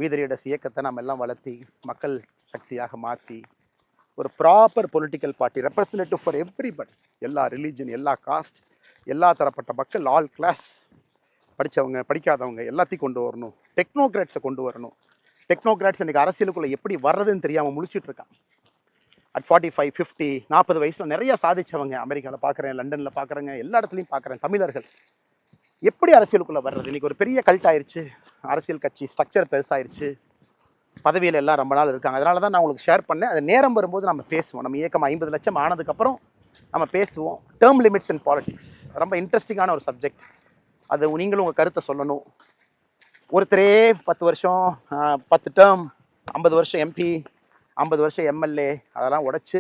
வீதரீடஸ் இயக்கத்தை நம்ம எல்லாம் வளர்த்தி மக்கள் சக்தியாக மாற்றி ஒரு proper political party representative for everybody, எல்லா ரிலீஜன், எல்லா காஸ்ட், எல்லா தரப்பட்ட மக்கள், ஆல் கிளாஸ், படித்தவங்க படிக்காதவங்க எல்லாத்தையும் கொண்டு வரணும். டெக்னோக்ராட்ஸை கொண்டு வரணும். டெக்னோக்ராட்ஸ் இன்றைக்கி அரசியலுக்குள்ளே எப்படி வர்றதுன்னு தெரியாமல் முழிச்சிட்டு இருக்கான். அட் 45, 50, 40 வயசில் நிறைய சாதிச்சவங்க அமெரிக்காவில் பார்க்குறேன், லண்டனில் பார்க்குறேங்க, எல்லா இடத்துலையும் பார்க்குறேன். தமிழர்கள் எப்படி அரசியலுக்குள்ளே வர்றது? இன்றைக்கி ஒரு பெரிய கல்ட் ஆயிடுச்சு, அரசியல் கட்சி ஸ்ட்ரக்சர் பெருசாயிருச்சு, பதவியில் எல்லாம் ரொம்ப நாள் இருக்காங்க. அதனால தான் நான் உங்களுக்கு ஷேர் பண்ணேன். அது நேரம் வரும்போது நம்ம பேசுவோம். நம்ம இயக்கம் 50 லட்சம் ஆனதுக்கப்புறம் நம்ம பேசுவோம். டேர்ம் லிமிட்ஸ் இன் பாலிடிக்ஸ் ரொம்ப இன்ட்ரெஸ்டிங்கான ஒரு சப்ஜெக்ட். அது நீங்களும் உங்கள் கருத்தை சொல்லணும். ஒருத்தரே 10 வருஷம் 10 டேர்ம், 50 வருஷம் எம்பி, 50 வருஷம் எம்எல்ஏ, அதெல்லாம் உடைச்சு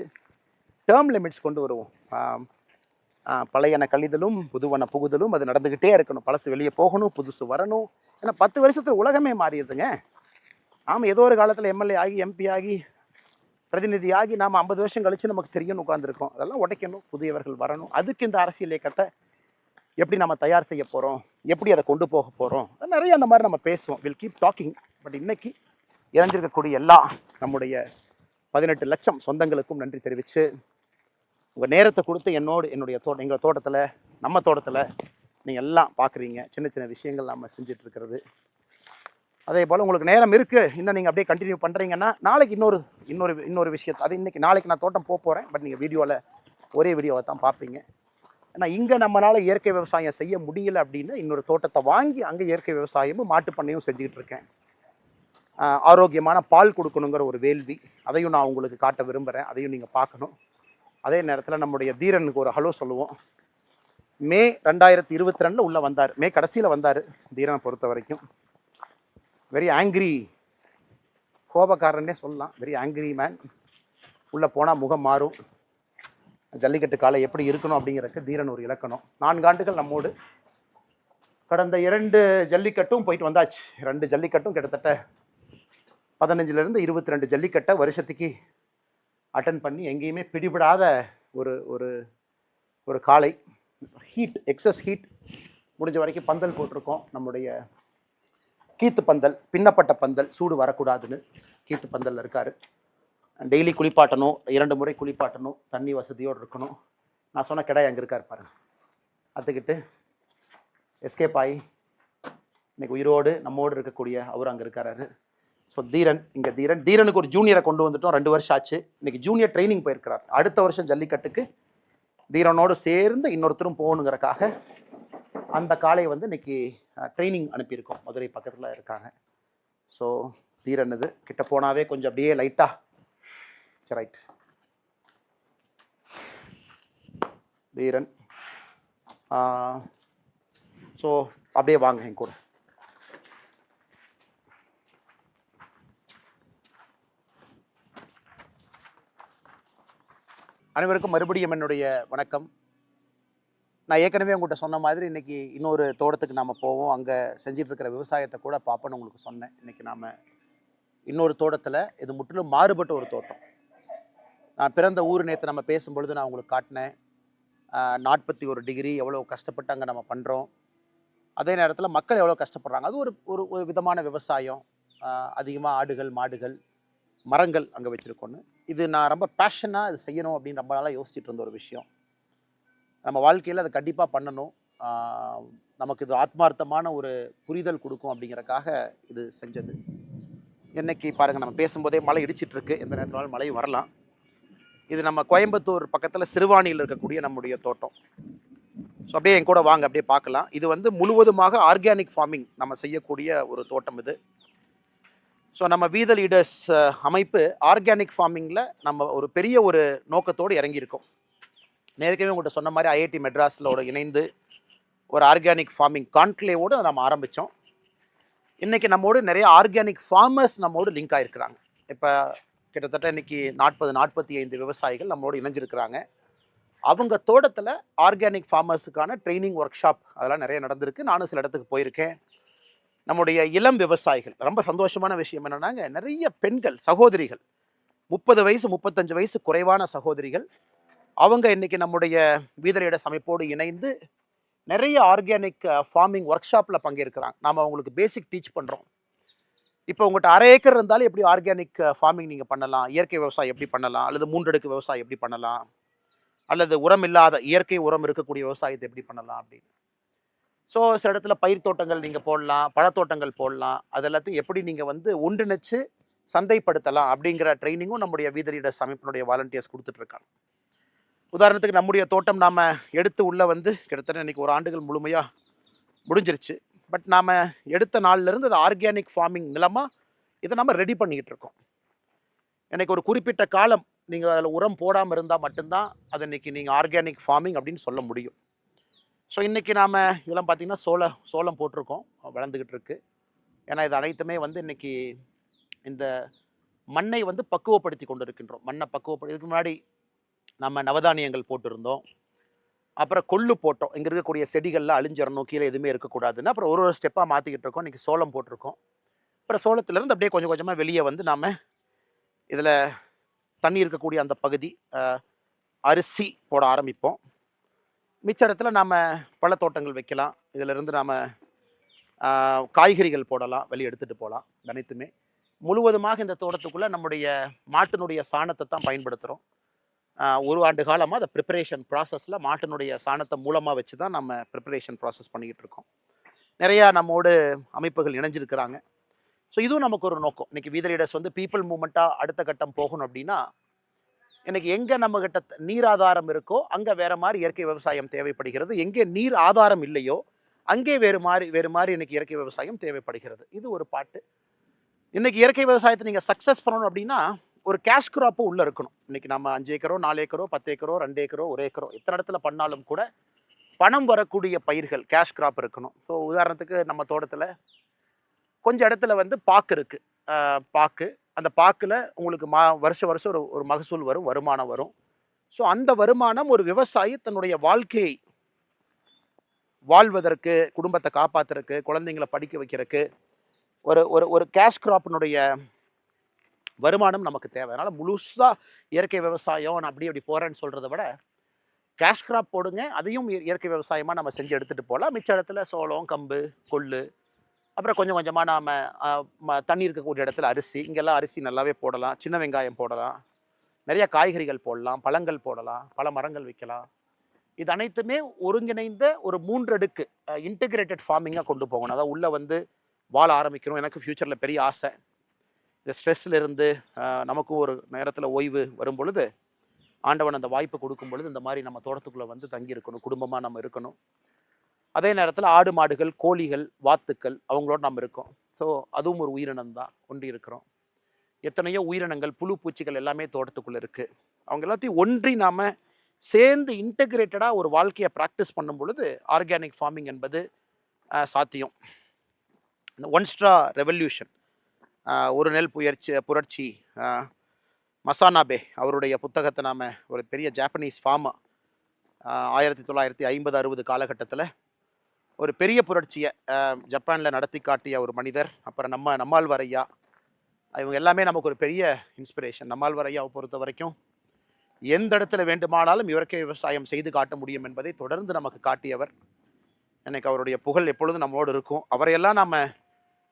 டேர்ம் லிமிட்ஸ் கொண்டு வருவோம். பழையன கழிதலும் புதுவன புகுதலும் அது நடந்துக்கிட்டே இருக்கணும். பழசு வெளியே போகணும், புதுசு வரணும். ஏன்னா 10 வருஷத்தில் உலகமே மாறிடுதுங்க. ஆமாம், ஏதோ ஒரு காலத்தில் எம்எல்ஏ ஆகி எம்பி ஆகி பிரதிநிதி ஆகி நாம் 50 வருஷம் கழித்து நமக்கு தெரியும்னு உட்காந்துருக்கோம். அதெல்லாம் உடைக்கணும், புதியவர்கள் வரணும். அதுக்கு இந்த அரசியல் இயக்கத்தை எப்படி நம்ம தயார் செய்ய போகிறோம், எப்படி அதை கொண்டு போக போகிறோம், நிறைய அந்த மாதிரி நம்ம பேசுவோம். Will keep talking. பட் இன்னைக்கு இறஞ்சிருக்கக்கூடிய எல்லா நம்முடைய 18 லட்சம் சொந்தங்களுக்கும் நன்றி தெரிவித்து உங்கள் நேரத்தை கொடுத்து என்னுடைய எங்கள் தோட்டத்தில், நம்ம தோட்டத்தில் நீங்கள் எல்லாம் பார்க்குறீங்க. சின்ன சின்ன விஷயங்கள் நம்ம செஞ்சிட்ருக்கிறது. அதே போல் உங்களுக்கு நேரம் இருக்குது, இன்னும் நீங்கள் அப்படியே கண்டினியூ பண்ணுறீங்கன்னா நாளைக்கு இன்னொரு விஷயத்தை, அது இன்றைக்கி நாளைக்கு நான் தோட்டம் போகிறேன். பட் நீங்கள் வீடியோவில் ஒரே வீடியோவை தான் பார்ப்பீங்க. ஏன்னா இங்கே நம்மளால் இயற்கை விவசாயம் செய்ய முடியல அப்படின்னா இன்னொரு தோட்டத்தை வாங்கி அங்கே இயற்கை விவசாயமும் மாட்டுப்பண்ணையும் செஞ்சுக்கிட்டு இருக்கேன். ஆரோக்கியமான பால் கொடுக்கணுங்கிற ஒரு வேள்வி, அதையும் நான் உங்களுக்கு காட்ட விரும்புகிறேன். அதையும் நீங்கள் பார்க்கணும். அதே நேரத்தில் நம்முடைய தீரனுக்கு ஒரு ஹலோ சொல்லுவோம். மே 2022 உள்ளே வந்தார், மே கடைசியில் வந்தார். தீரனை பொறுத்த வரைக்கும் வெரி ஆங்கிரி, கோபக்காரன்னே சொல்லலாம். Very angry man. உள்ளே போனால் முகம் மாறும். ஜல்லிக்கட்டு காலை எப்படி இருக்கணும் அப்படிங்கிறதுக்கு தீரன் ஒரு இலக்கணம். 4 ஆண்டுகள் நம்மோடு. கடந்த 2 ஜல்லிக்கட்டும் போயிட்டு வந்தாச்சு. 2 ஜல்லிக்கட்டும் கிட்டத்தட்ட 15லேருந்து 22 ஜல்லிக்கட்டை வருஷத்துக்கு அட்டன் பண்ணி எங்கேயுமே பிடிபடாத ஒரு ஒரு ஒரு காலை. Heat, excess heat. முடிஞ்ச வரைக்கும் பந்தல் போட்டிருக்கோம். நம்முடைய கீத்து பந்தல், பின்னப்பட்ட பந்தல், சூடு வரக்கூடாதுன்னு கீத்து பந்தலில் இருக்கார். டெய்லி குளிப்பாட்டணும், 2 முறை குளிப்பாட்டணும், தண்ணி வசதியோடு இருக்கணும். நான் சொன்ன கிடாய் அங்கே இருக்கார் பாருங்க, அத்துக்கிட்டு எஸ்கேப் ஆகி இன்னைக்கு உயிரோடு நம்மோடு இருக்கக்கூடிய அவர் அங்கே இருக்காரு. ஸோ தீரன், இங்கே தீரனுக்கு ஒரு ஜூனியரை கொண்டு வந்துட்டோம். 2 வருஷம் ஆச்சு. இன்னைக்கு ஜூனியர் ட்ரைனிங் போயிருக்கிறார். அடுத்த வருஷம் ஜல்லிக்கட்டுக்கு தீரனோடு சேர்ந்து இன்னொருத்தரும் போகணுங்கிறக்காக அந்த காலை வந்து இன்னைக்கு ட்ரைனிங் அனுப்பியிருக்கோம். மதுரை பக்கத்தில் இருக்காங்க. ஸோ தீரன் இது கிட்ட போனாவே கொஞ்சம் அப்படியே லைட்டாக ரைட். தீரன் ஸோ அப்படியே வாங்க என் கூட. அனைவருக்கும் மறுபடியும் என்னுடைய வணக்கம். நான் ஏற்கனவே உங்கள்கிட்ட சொன்ன மாதிரி இன்றைக்கி இன்னொரு தோட்டத்துக்கு நாம் போவோம். அங்கே செஞ்சிட்டு இருக்கிற விவசாயத்தை கூட பார்ப்போன்னு உங்களுக்கு சொன்னேன். இன்றைக்கி நாம் இன்னொரு தோட்டத்தில், இது முற்றிலும் மாறுபட்ட ஒரு தோட்டம். நான் பிறந்த ஊர் நேற்று நம்ம பேசும்பொழுது நான் உங்களுக்கு காட்டினேன். 41 டிகிரி எவ்வளோ கஷ்டப்பட்டு அங்கே நம்ம பண்ணுறோம். அதே நேரத்தில் மக்கள் எவ்வளோ கஷ்டப்படுறாங்க. அது ஒரு ஒரு விதமான விவசாயம். அதிகமாக ஆடுகள், மாடுகள், மரங்கள் அங்கே வச்சுருக்கோன்னு. இது நான் ரொம்ப பேஷனாக இது செய்யணும் அப்படின்னு ரொம்ப நாளாக யோசிச்சுட்டு இருந்த ஒரு விஷயம். நம்ம வாழ்க்கையில் அதை கண்டிப்பாக பண்ணணும். நமக்கு இது ஆத்மார்த்தமான ஒரு புரிதல் கொடுக்கும் அப்படிங்கிறக்காக இது செஞ்சது. இன்னைக்கு பாருங்கள், நம்ம பேசும்போதே மழை இடிச்சிட்ருக்கு. எந்த நேரத்தினாலும் மழையும் வரலாம். இது நம்ம கோயம்புத்தூர் பக்கத்தில் சிறுவாணியில் இருக்கக்கூடிய நம்முடைய தோட்டம். ஸோ அப்படியே என் கூட வாங்க, அப்படியே பார்க்கலாம். இது வந்து முழுவதுமாக ஆர்கானிக் ஃபார்மிங் நம்ம செய்யக்கூடிய ஒரு தோட்டம் இது. ஸோ நம்ம வீத லீடர்ஸ் அமைப்பு ஆர்கானிக் ஃபார்மிங்கில் நம்ம ஒரு பெரிய ஒரு நோக்கத்தோடு இறங்கியிருக்கோம். நேரடியாக உங்கள்கிட்ட சொன்ன மாதிரி ஐஐடி மெட்ராஸில் இணைந்து ஒரு ஆர்கானிக் ஃபார்மிங் கான்க்ளேவோடு நம்ம ஆரம்பித்தோம். இன்றைக்கி நம்மோடு நிறைய ஆர்கானிக் ஃபார்மர்ஸ் நம்மோடு லிங்க் ஆகிருக்கிறாங்க. இப்போ கிட்டத்தட்ட இன்றைக்கி 40-45 விவசாயிகள் நம்மளோடு இணைஞ்சிருக்கிறாங்க. அவங்க தோட்டத்தில் ஆர்கானிக் ஃபார்மர்ஸுக்கான ட்ரைனிங் ஒர்க் ஷாப் அதெல்லாம் நிறைய நடந்திருக்கு. நானும் சில இடத்துக்கு போயிருக்கேன். நம்முடைய இளம் விவசாயிகள், ரொம்ப சந்தோஷமான விஷயம் என்னென்னாங்க, நிறைய பெண்கள் சகோதரிகள், 30 வயசு 35 வயசு குறைவான சகோதரிகள் அவங்க இன்னைக்கு நம்முடைய வீதலீடர்ஸ் அமைப்போடு இணைந்து நிறைய ஆர்கானிக் ஃபார்மிங் ஒர்க் ஷாப்பில் பங்கேற்கிறாங்க. நாம் அவங்களுக்கு பேசிக் டீச் பண்ணுறோம். இப்போ உங்கள்கிட்ட 1/2 ஏக்கர் இருந்தாலும் எப்படி ஆர்கானிக் ஃபார்மிங் நீங்கள் பண்ணலாம், இயற்கை விவசாயம் எப்படி பண்ணலாம், அல்லது 3 அடுக்கு விவசாயம் எப்படி பண்ணலாம், அல்லது உரம் இல்லாத இயற்கை உரம் இருக்கக்கூடிய விவசாயத்தை எப்படி பண்ணலாம் அப்படின்னு. ஸோ சில இடத்துல பயிர் தோட்டங்கள் நீங்கள் போடலாம், பழத்தோட்டங்கள் போடலாம். அது எல்லாத்தையும் எப்படி நீங்கள் வந்து ஒன்றிணைச்சு சந்தைப்படுத்தலாம் அப்படிங்கிற ட்ரைனிங்கும் நம்முடைய வீதலீடர்ஸ் அமைப்பினுடைய வாலண்டியர்ஸ் கொடுத்துட்ருக்காங்க. உதாரணத்துக்கு நம்முடைய தோட்டம் நாம் எடுத்து உள்ளே வந்து கிட்டத்தட்ட இன்றைக்கி 1 ஆண்டுகள் முழுமையாக முடிஞ்சிருச்சு. பட் நாம் எடுத்த நாள்லேருந்து அது ஆர்கானிக் ஃபார்மிங் நிலமாக இதை நம்ம ரெடி பண்ணிக்கிட்டு இருக்கோம். எனக்கு ஒரு குறிப்பிட்ட காலம் நீங்கள் அதில் உரம் போடாமல் இருந்தால் மட்டும்தான் அது இன்றைக்கி நீங்கள் ஆர்கானிக் ஃபார்மிங் அப்படின்னு சொல்ல முடியும். ஸோ இன்றைக்கி நாம் இதெல்லாம் பார்த்திங்கன்னா சோளம் போட்டிருக்கோம், வளர்ந்துக்கிட்டு இருக்கு. ஏன்னா இது அனைத்துமே வந்து இன்றைக்கி இந்த மண்ணை வந்து பக்குவப்படுத்தி கொண்டு இருக்கின்றோம். மண்ணை இதுக்கு முன்னாடி நம்ம நவதானியங்கள் போட்டிருந்தோம், அப்புறம் கொள்ளு போட்டோம். இங்கே இருக்கக்கூடிய செடிகள்லாம் அழிஞ்சிடணும், கீழே எதுவுமே இருக்கக்கூடாதுன்னு அப்புறம் ஒரு ஸ்டெப்பாக மாற்றிக்கிட்டு இருக்கோம். இன்றைக்கி சோளம் போட்டிருக்கோம். அப்புறம் சோளத்துலேருந்து அப்படியே கொஞ்சம் கொஞ்சமாக வெளியே வந்து நாம் இதில் தண்ணி இருக்கக்கூடிய அந்த பகுதி அரிசி போட ஆரம்பிப்போம். மிச்ச இடத்துல நாம் பழத்தோட்டங்கள் வைக்கலாம். இதிலிருந்து நாம் காய்கறிகள் போடலாம், வெளியே எடுத்துகிட்டு போகலாம். அனைத்துமே முழுவதுமாக இந்த தோட்டத்துக்குள்ளே நம்முடைய மாட்டினுடைய சாணத்தை தான் பயன்படுத்துகிறோம். 1 ஆண்டு காலமாக அந்த ப்ரிப்பரேஷன் ப்ராசஸில் மாட்டினுடைய சாணத்தை மூலமாக வச்சு தான் நம்ம ப்ரிப்பரேஷன் ப்ராசஸ் பண்ணிக்கிட்டு இருக்கோம். நிறையா நம்மோடு அமைப்புகள் இணைஞ்சிருக்கிறாங்க. ஸோ இதுவும் நமக்கு ஒரு நோக்கம். இன்றைக்கி வீதலீடர்ஸ் வந்து பீப்புள் மூவ்மெண்ட்டாக அடுத்த கட்டம் போகணும் அப்படின்னா, இன்றைக்கி எங்கே நம்மகிட்ட நீர் ஆதாரம் இருக்கோ அங்கே வேறு மாதிரி இயற்கை விவசாயம் தேவைப்படுகிறது. எங்கே நீர் ஆதாரம் இல்லையோ அங்கே வேறு மாதிரி இன்றைக்கி இயற்கை விவசாயம் தேவைப்படுகிறது. இது ஒரு பாட்டு. இன்றைக்கி இயற்கை விவசாயத்தை நீங்கள் சக்ஸஸ் பண்ணணும் அப்படின்னா ஒரு கேஷ் கிராப்பும் உள்ளே இருக்கணும். இன்றைக்கி நம்ம 5 ஏக்கரோ 4 ஏக்கரோ 10 ஏக்கரோ 2 ஏக்கரோ 1 ஏக்கரோ எத்தனை இடத்துல பண்ணாலும் கூட பணம் வரக்கூடிய பயிர்கள் கேஷ் கிராப் இருக்கணும். ஸோ உதாரணத்துக்கு நம்ம தோட்டத்தில் கொஞ்சம் இடத்துல வந்து பாக்கு இருக்குது. பாக்கு, அந்த பாக்கில் உங்களுக்கு வருஷம் ஒரு மகசூல் வரும், வருமானம் வரும். ஸோ அந்த வருமானம் ஒரு விவசாயி தன்னுடைய வாழ்க்கையை வாழ்வதற்கு, குடும்பத்தை காப்பாற்றுறதுக்கு, குழந்தைங்களை படிக்க வைக்கிறதுக்கு ஒரு ஒரு ஒரு கேஷ் கிராப்பினுடைய வருமானம் நமக்கு தேவை. அதனால் முழுசாக இயற்கை விவசாயம் நான் அப்படி போகிறேன்னு சொல்கிறத விட கேஷ் கிராப் போடுங்க, அதையும் இயற்கை விவசாயமாக நம்ம செஞ்சு எடுத்துகிட்டு போகலாம். மிச்ச இடத்துல சோளம், கம்பு, கொள்ளு, அப்புறம் கொஞ்சம் கொஞ்சமாக நாம் தண்ணி இருக்கக்கூடிய இடத்துல அரிசி, இங்கெல்லாம் அரிசி நல்லாவே போடலாம். சின்ன வெங்காயம் போடலாம், நிறைய காய்கறிகள் போடலாம், பழங்கள் போடலாம், பல மரங்கள் வைக்கலாம். இது அனைத்துமே ஒருங்கிணைந்த ஒரு 3 அடுக்கு இன்டெகிரேட்டட் ஃபார்மிங்காக கொண்டு போகணும். அதாவது உள்ளே வந்து வாழ ஆரம்பிக்கணும். எனக்கு ஃப்யூச்சரில் பெரிய ஆசை. இந்த ஸ்ட்ரெஸ்ஸில் இருந்து நமக்கும் ஒரு நேரத்தில் ஓய்வு வரும் பொழுது, ஆண்டவன் அந்த வாய்ப்பு கொடுக்கும் பொழுது இந்த மாதிரி நம்ம தோட்டத்துக்குள்ளே வந்து தங்கி இருக்கணும், குடும்பமாக நம்ம இருக்கணும். அதே நேரத்தில் ஆடு மாடுகள், கோழிகள், வாத்துக்கள் அவங்களோட நம்ம இருக்கோம். ஸோ அதுவும் ஒரு உயிரினம் தான், கொண்டு இருக்கிறோம். எத்தனையோ உயிரினங்கள், புழு பூச்சிகள் எல்லாமே தோட்டத்துக்குள்ளே இருக்குது. அவங்க எல்லாத்தையும் ஒன்றி நாம் சேர்ந்து இன்டெகிரேட்டடாக ஒரு வாழ்க்கையை ப்ராக்டிஸ் பண்ணும் பொழுது ஆர்கானிக் ஃபார்மிங் என்பது சாத்தியம். இந்த ஒன் ஸ்ட்ரா ரெவல்யூஷன், ஒரு நெல் புரட்சி, மசானாபே அவருடைய புத்தகத்தை நாம் ஒரு பெரிய ஜாப்பனீஸ் ஃபார்மா 1950-60 காலகட்டத்தில் ஒரு பெரிய புரட்சியை ஜப்பானில் நடத்தி காட்டிய ஒரு மனிதர். அப்புறம் நம்மாழ்வார் ஐயா, இவங்க எல்லாமே நமக்கு ஒரு பெரிய இன்ஸ்பிரேஷன். நம்மாழ்வார் ஐயாவை பொறுத்த வரைக்கும் எந்த இடத்துல வேண்டுமானாலும் இயற்கை விவசாயம் செய்து காட்ட முடியும் என்பதை தொடர்ந்து நமக்கு காட்டியவர். எனக்கு அவருடைய புகழ் எப்பொழுதும் நம்மளோடு இருக்கும். அவரையெல்லாம் நம்ம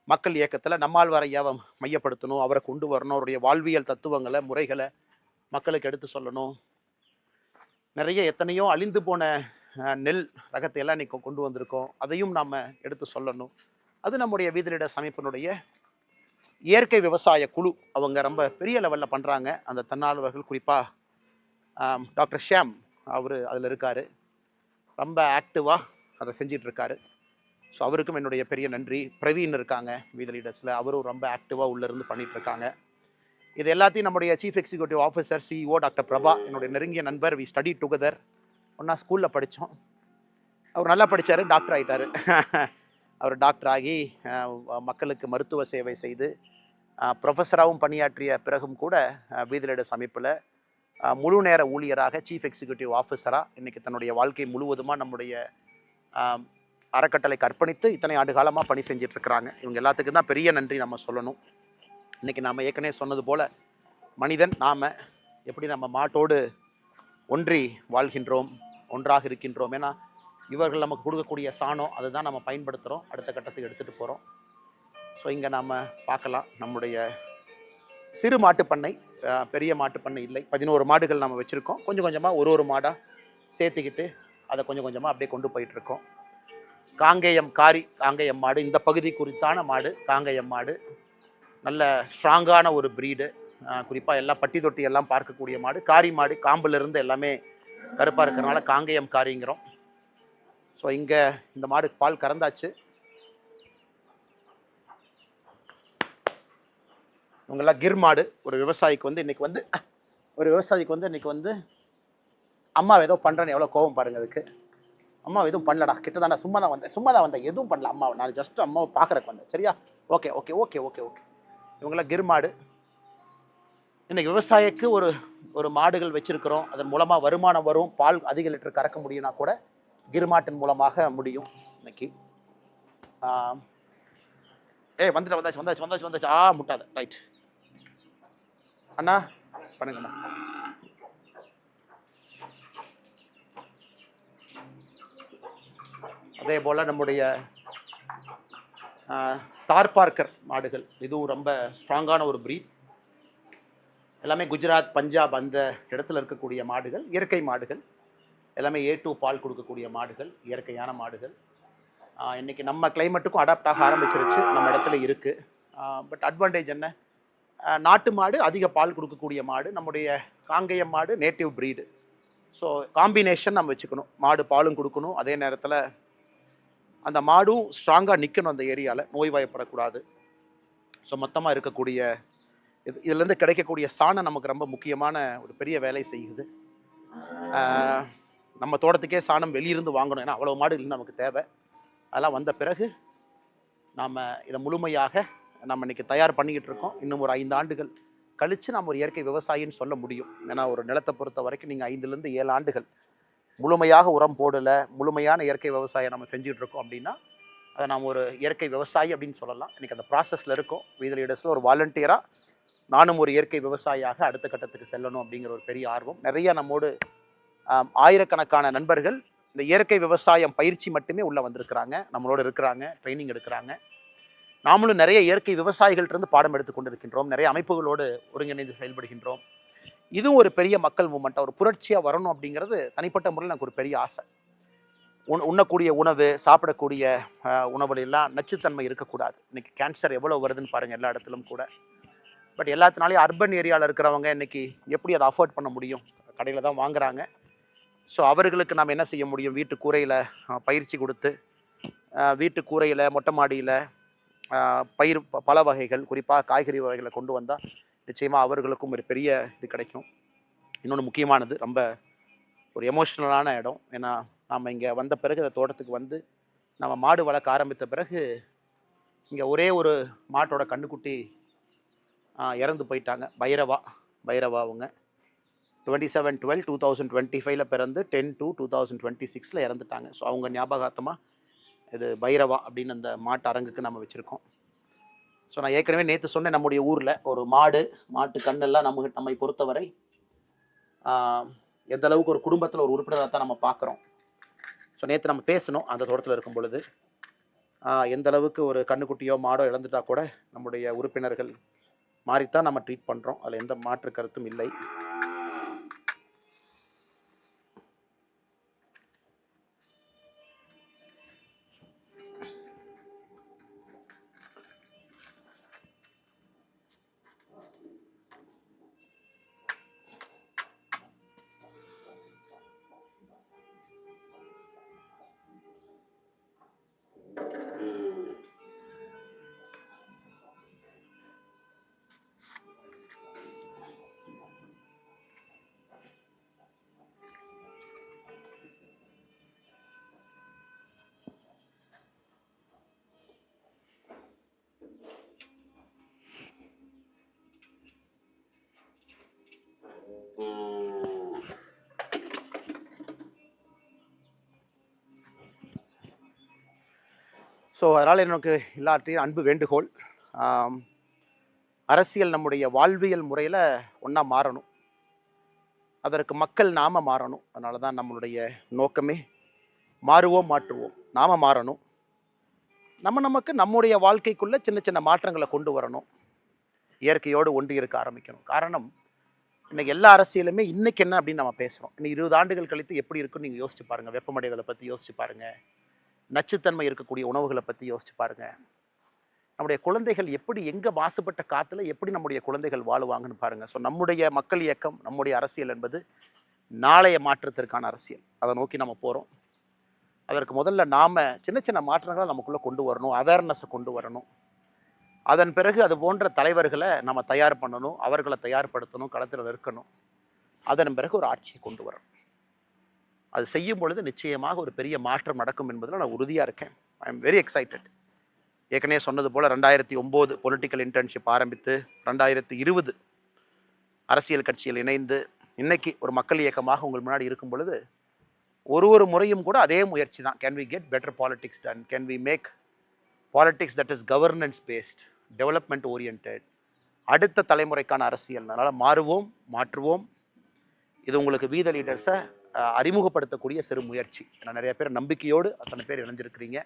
மக்கள் இயக்கத்தில் நம்மாழ்வார் ஐயாவை மையப்படுத்தணும், அவரை கொண்டு வரணும், அவருடைய வாழ்வியல் தத்துவங்களை, முறைகளை மக்களுக்கு எடுத்து சொல்லணும். நிறைய எத்தனையோ அழிந்து போன நெல் ரகத்தை எல்லாம் இன்றைக்கி கொண்டு வந்திருக்கோம், அதையும் நாம் எடுத்து சொல்லணும். அது நம்முடைய வீதலீடர்ஸ் அமைப்பினுடைய இயற்கை விவசாய குழு அவங்க ரொம்ப பெரிய லெவலில் பண்ணுறாங்க. அந்த தன்னார்வலர்கள் குறிப்பாக டாக்டர் ஷியாம் அவர் அதில் இருக்கார், ரொம்ப ஆக்டிவாக அதை செஞ்சிட்ருக்காரு. ஸோ அவருக்கும் என்னுடைய பெரிய நன்றி. பிரவீன் இருக்காங்க வீதலீடர்ஸில், அவரும் ரொம்ப ஆக்டிவாக உள்ளேருந்து பண்ணிகிட்ருக்காங்க. இது எல்லாத்தையும் நம்முடைய chief executive officer CEO doctor Prabha, என்னுடைய நெருங்கிய நண்பர், வி ஸ்டடி டுகெதர், ஒன்றா ஸ்கூலில் படித்தோம். அவர் நல்லா படித்தார், டாக்டர் ஆகிட்டார். அவர் டாக்டர் ஆகி மக்களுக்கு மருத்துவ சேவை செய்து ப்ரொஃபஸராகவும் பணியாற்றிய பிறகும் கூட வீதலீடர்ஸ் அமைப்பில் முழு நேர ஊழியராக சீஃப் எக்ஸிக்யூட்டிவ் ஆஃபீஸராக இன்றைக்கி தன்னுடைய வாழ்க்கை முழுவதுமாக நம்முடைய அறக்கட்டளைக்கு அர்ப்பணித்து இத்தனை ஆண்டு காலமாக பணி செஞ்சிட்ருக்கிறாங்க. இவங்க எல்லாத்துக்கும் தான் பெரிய நன்றி நம்ம சொல்லணும். இன்றைக்கி நாம் ஏற்கனவே சொன்னது போல் மனிதன் நாம் எப்படி நம்ம மாட்டோடு ஒன்றி வாழ்கின்றோம், ஒன்றாக இருக்கின்றோம். ஏன்னா இவர்கள் நமக்கு கொடுக்கக்கூடிய சாணம் அதை தான் நம்ம பயன்படுத்துகிறோம், அடுத்த கட்டத்துக்கு எடுத்துகிட்டு போகிறோம். ஸோ இங்கே நாம் பார்க்கலாம் நம்முடைய சிறு மாட்டுப்பண்ணை, பெரிய மாட்டுப்பண்ணை இல்லை. 11 மாடுகள் நம்ம வச்சுருக்கோம். கொஞ்சம் கொஞ்சமாக ஒரு மாடாக சேர்த்துக்கிட்டு அதை கொஞ்சம் கொஞ்சமாக அப்படியே கொண்டு போயிட்டுருக்கோம். காங்கேயம் காரி, காங்கேயம் மாடு இந்த பகுதி குறித்தான மாடு. காங்கேயம் மாடு நல்ல ஸ்ட்ராங்கான ஒரு ப்ரீடு, குறிப்பாக எல்லாம் பட்டி தொட்டி எல்லாம் பார்க்கக்கூடிய மாடு. காரி மாடு காம்பிலிருந்து எல்லாமே கருப்பாக இருக்கிறனால காங்கேயம் காரிங்கிறோம். ஸோ இங்கே இந்த மாடு பால் கறந்தாச்சு. இவங்கெல்லாம் கிர் மாடு. ஒரு விவசாயிக்கு வந்து இன்னைக்கு வந்து அம்மா ஏதோ பண்ணுறேன்னு எவ்வளோ கோபம் பாருங்கள் அதுக்கு. அம்மா எதுவும் பண்ணலடா, கிட்ட தானே சும்மா தான் வந்தேன், எதுவும் பண்ணல அம்மாவை, நான் ஜஸ்ட் அம்மாவை பார்க்குறக்கு வந்தேன், சரியா? Okay okay okay okay okay. இவங்களாம் கிர் மாடு. இன்னைக்கு விவசாயிக்கு ஒரு மாடுகள் வச்சிருக்கிறோம், அதன் மூலமாக வருமானம் வரும், பால் அதிக லிட்டர் கறக்க முடியும்னா கூட கிர் மாட்டின் மூலமாக முடியும். இன்னைக்கு வந்தாச்சு. முட்டாத ரைட் அண்ணா, பண்ணுங்கண்ணா. அதே போல் நம்முடைய தார்பார்க்கர் மாடுகள், இதுவும் ரொம்ப ஸ்ட்ராங்கான ஒரு ப்ரீட். எல்லாமே குஜராத், பஞ்சாப் அந்த இடத்துல இருக்கக்கூடிய மாடுகள், இயற்கை மாடுகள். எல்லாமே A2 பால் கொடுக்கக்கூடிய மாடுகள், இயற்கையான மாடுகள். இன்றைக்கி நம்ம கிளைமேட்டுக்கும் அடாப்ட் ஆக ஆரம்பிச்சிருச்சு, நம்ம இடத்துல இருக்குது. பட் அட்வான்டேஜ் என்ன, நாட்டு மாடு அதிக பால் கொடுக்கக்கூடிய மாடு. நம்முடைய காங்கேயம் மாடு நேட்டிவ் ப்ரீடு. ஸோ காம்பினேஷன் நம்ம வச்சுக்கணும், மாடு பாலும் கொடுக்கணும், அதே நேரத்தில் அந்த மாடும் ஸ்ட்ராங்காக நிற்கணும் அந்த ஏரியாவில், நோய்வாய்ப்படக்கூடாது. ஸோ மொத்தமாக இருக்கக்கூடிய இதுலேருந்து கிடைக்கக்கூடிய சாணம் நமக்கு ரொம்ப முக்கியமான ஒரு பெரிய வேலை செய்யுது. நம்ம தோட்டத்துக்கே சாணம் வெளியிருந்து வாங்கணும், ஏன்னா அவ்வளோ மாடுகள் நமக்கு தேவை. அதெல்லாம் வந்த பிறகு நாம் இதை முழுமையாக நம்ம இன்றைக்கி தயார் பண்ணிக்கிட்டு இருக்கோம். இன்னும் ஒரு 5 ஆண்டுகள் கழித்து நம்ம ஒரு இயற்கை விவசாயின்னு சொல்ல முடியும். ஏன்னா ஒரு நிலத்தை பொறுத்த வரைக்கும் நீங்கள் 5லேருந்து 7 ஆண்டுகள் முழுமையாக உரம் போடலை, முழுமையான இயற்கை விவசாயம் நம்ம செஞ்சுட்டு இருக்கோம் அப்படின்னா அதை நாம் ஒரு இயற்கை விவசாயி அப்படின்னு சொல்லலாம். இன்றைக்கி அந்த ப்ராசஸில் இருக்கும். வீதல் இடஸில் ஒரு வாலண்டியராக நானும் ஒரு இயற்கை விவசாயியாக அடுத்த கட்டத்துக்கு செல்லணும் அப்படிங்கிற ஒரு பெரிய ஆர்வம். நிறைய நம்மோடு ஆயிரக்கணக்கான நண்பர்கள் இந்த இயற்கை விவசாயம் பயிற்சி மட்டுமே உள்ளே வந்திருக்கிறாங்க, நம்மளோட இருக்கிறாங்க, ட்ரைனிங் எடுக்கிறாங்க. நாமளும் நிறைய இயற்கை விவசாயிகள்கிட்ட பாடம் எடுத்துக்கொண்டு இருக்கின்றோம், நிறைய அமைப்புகளோடு ஒருங்கிணைந்து செயல்படுகின்றோம். இதுவும் ஒரு பெரிய மக்கள் மூமெண்ட்டாக ஒரு புரட்சியாக வரணும் அப்படிங்கிறது தனிப்பட்ட முறையில் எனக்கு ஒரு பெரிய ஆசை. உண்ணக்கூடிய உணவு, சாப்பிடக்கூடிய உணவுலாம் நச்சுத்தன்மை இருக்கக்கூடாது. இன்றைக்கி கேன்சர் எவ்வளோ வருதுன்னு பாருங்கள் எல்லா இடத்துலும் கூட. பட் எல்லாத்தினாலையும் அர்பன் ஏரியாவில் இருக்கிறவங்க இன்றைக்கி எப்படி அதை அஃபோர்ட் பண்ண முடியும், கடையில் தான் வாங்குறாங்க. ஸோ அவர்களுக்கு நாம் என்ன செய்ய முடியும், வீட்டு கூரையில் பயிற்சி கொடுத்து, வீட்டு கூரையில் மொட்டை மாடியில் பயிர் பல வகைகள், குறிப்பாக காய்கறி வகைகளை கொண்டு வந்தால் நிச்சயமாக அவர்களுக்கும் ஒரு பெரிய இது கிடைக்கும். இன்னொன்று முக்கியமானது, ரொம்ப ஒரு எமோஷ்னலான இடம். ஏன்னா நாம் இங்கே வந்த பிறகு இந்த தோட்டத்துக்கு வந்து நம்ம மாடு வளர்க்க ஆரம்பித்த பிறகு இங்கே ஒரே ஒரு மாட்டோட கண்ணுக்குட்டி இறந்து போயிட்டாங்க. பைரவா அவங்க 27/12/2025 பிறந்து 10/2/2026 இறந்துட்டாங்க. ஸோ அவங்க ஞாபகார்த்தமாக இது பைரவா அப்படின்னு அந்த மாட்டு அரங்குக்கு நம்ம வச்சுருக்கோம். ஸோ நான் ஏற்கனவே நேற்று சொன்னேன், நம்முடைய ஊரில் ஒரு மாட்டு கண்ணெல்லாம் நம்மை பொறுத்தவரை எந்த அளவுக்கு ஒரு குடும்பத்தில் ஒரு உறுப்பினராக தான் நம்ம பார்க்குறோம். ஸோ நேற்று நம்ம பேசணும் அந்த தோட்டத்தில் இருக்கும் பொழுது, எந்த அளவுக்கு ஒரு கண்ணுக்குட்டியோ மாடோ இழந்துட்டா கூட நம்முடைய உறுப்பினர்கள் மாறித்தான் நம்ம ட்ரீட் பண்ணுறோம், அதில் எந்த மாற்று கருத்தும் இல்லை. ஸோ அதனால் எனக்கு எல்லார்ட்டையும் அன்பு வேண்டுகோள், அரசியல் நம்முடைய வாழ்வியல் முறையில் ஒன்றா மாறணும். அதற்கு மக்கள் நாம மாறணும். அதனால தான் நம்மளுடைய நோக்கமே மாறுவோம் மாற்றுவோம். நாம மாறணும். நமக்கு நம்முடைய வாழ்க்கைக்குள்ள சின்ன சின்ன மாற்றங்களை கொண்டு வரணும். இயற்கையோடு ஒன்றி இருக்க ஆரம்பிக்கணும். காரணம், இன்னைக்கு எல்லா அரசியலுமே இன்னைக்கு என்ன அப்படின்னு நம்ம பேசுகிறோம். இன்னும் 20 ஆண்டுகள் கழித்து எப்படி இருக்குன்னு நீங்கள் யோசிச்சு பாருங்கள். வெப்பமடைதலை பற்றி யோசிச்சு பாருங்கள். நச்சுத்தன்மை இருக்கக்கூடிய உணவுகளை பற்றி யோசிச்சு பாருங்கள். நம்முடைய குழந்தைகள் எப்படி எங்கே மாசுபட்ட காற்றுல எப்படி நம்முடைய குழந்தைகள் வாழுவாங்கன்னு பாருங்கள். ஸோ நம்முடைய மக்கள் இயக்கம், நம்முடைய அரசியல் என்பது நாளைய மாற்றத்திற்கான அரசியல். அதை நோக்கி நம்ம போகிறோம். அதற்கு முதல்ல நாம் சின்ன சின்ன மாற்றங்களை நமக்குள்ளே கொண்டு வரணும். அவேர்னஸை கொண்டு வரணும். அதன் பிறகு அது போன்ற தலைவர்களை நம்ம தயார் பண்ணணும். அவர்களை தயார்படுத்தணும். களத்தில் நிற்கணும். அதன் பிறகு ஒரு ஆட்சியை கொண்டு வரணும். அது செய்யும் பொழுது நிச்சயமாக ஒரு பெரிய மாற்றம் நடக்கும் என்பதில் நான் உறுதியாக இருக்கேன். I am very excited. ஏற்கனவே சொன்னது போல் 2009 பொலிட்டிக்கல் இன்டர்ன்ஷிப் ஆரம்பித்து 2020 அரசியல் கட்சியில் இணைந்து இன்னைக்கு ஒரு மக்கள் இயக்கமாக உங்கள் முன்னாடி இருக்கும் பொழுது ஒரு முறையும் கூட அதே முயற்சி தான். Can we get better politics done? Can we make politics that is governance based, development orient, அடுத்த தலைமுறைக்கான அரசியல். அதனால் மாறுவோம் மாற்றுவோம். இது உங்களுக்கு வீத லீடர்ஸை அறிமுகப்படுத்தக்கூடிய சிறு முயற்சி. நான் நிறைய பேர் நம்பிக்கையோடு அத்தனை பேர் இணைஞ்சிருக்கிறீங்க.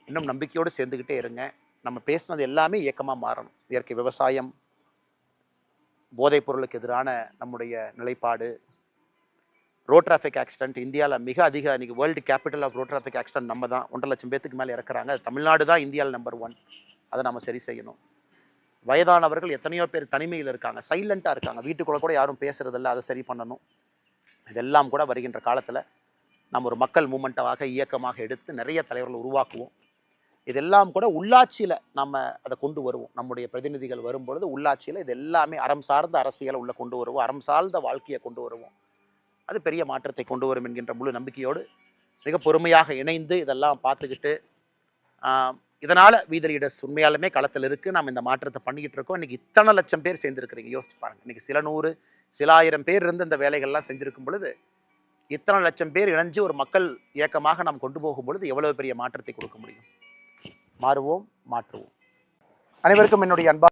இன்னும் நம்பிக்கையோடு சேர்ந்துக்கிட்டே இருங்க. நம்ம பேசுனது எல்லாமே இயக்கமாக மாறணும். இயற்கை விவசாயம், போதைப் பொருளுக்கு எதிரான நம்முடைய நிலைப்பாடு, ரோட் டிராஃபிக் ஆக்சிடென்ட் இந்தியாவில் மிக அதிக, இன்னைக்கு world capital of road traffic accident நம்ம தான். 1.5 லட்சம் பேத்துக்கு மேலே இறக்குறாங்க. தமிழ்நாடு தான் இந்தியாவில் நம்பர் 1. அதை நம்ம சரி செய்யணும். வயதானவர்கள் எத்தனையோ பேர் தனிமையில் இருக்காங்க, சைலண்ட்டாக இருக்காங்க, வீட்டுக்குள்ள கூட யாரும் பேசுறதில்ல. அதை சரி பண்ணணும். இதெல்லாம் கூட வருகின்ற காலத்தில் நம்ம ஒரு மக்கள் மூமெண்ட்டாக இயக்கமாக எடுத்து நிறைய தலைவர்கள் உருவாக்குவோம். இதெல்லாம் கூட உள்ளாட்சியில் நம்ம அதை கொண்டு வருவோம். நம்முடைய பிரதிநிதிகள் வரும்பொழுது உள்ளாட்சியில் இது எல்லாமே அறம் சார்ந்த அரசியலை உள்ளே கொண்டு வருவோம். அறம் சார்ந்த வாழ்க்கையை கொண்டு வருவோம். அது பெரிய மாற்றத்தை கொண்டு வரும் என்கின்ற முழு நம்பிக்கையோடு மிக பொறுமையாக இணைந்து இதெல்லாம் பார்த்துக்கிட்டு, இதனால் வீத லீடர்ஸ் உண்மையாலுமே களத்தில் இருக்குது. நாம் இந்த மாற்றத்தை பண்ணிக்கிட்டு இருக்கோம். இன்றைக்கி இத்தனை லட்சம் பேர் சேர்ந்துருக்கிறீங்க. யோசிச்சு பாருங்கள். இன்றைக்கி சில 100 சில 1000 பேர் இருந்து இந்த வேலைகள்லாம் செஞ்சுருக்கும் பொழுது இத்தனை லட்சம் பேர் இணைஞ்சு ஒரு மக்கள் இயக்கமாக நாம் கொண்டு போகும் பொழுது எவ்வளவு பெரிய மாற்றத்தை கொடுக்க முடியும். மாறுவோம் மாற்றுவோம். அனைவருக்கும் என்னுடைய அன்பா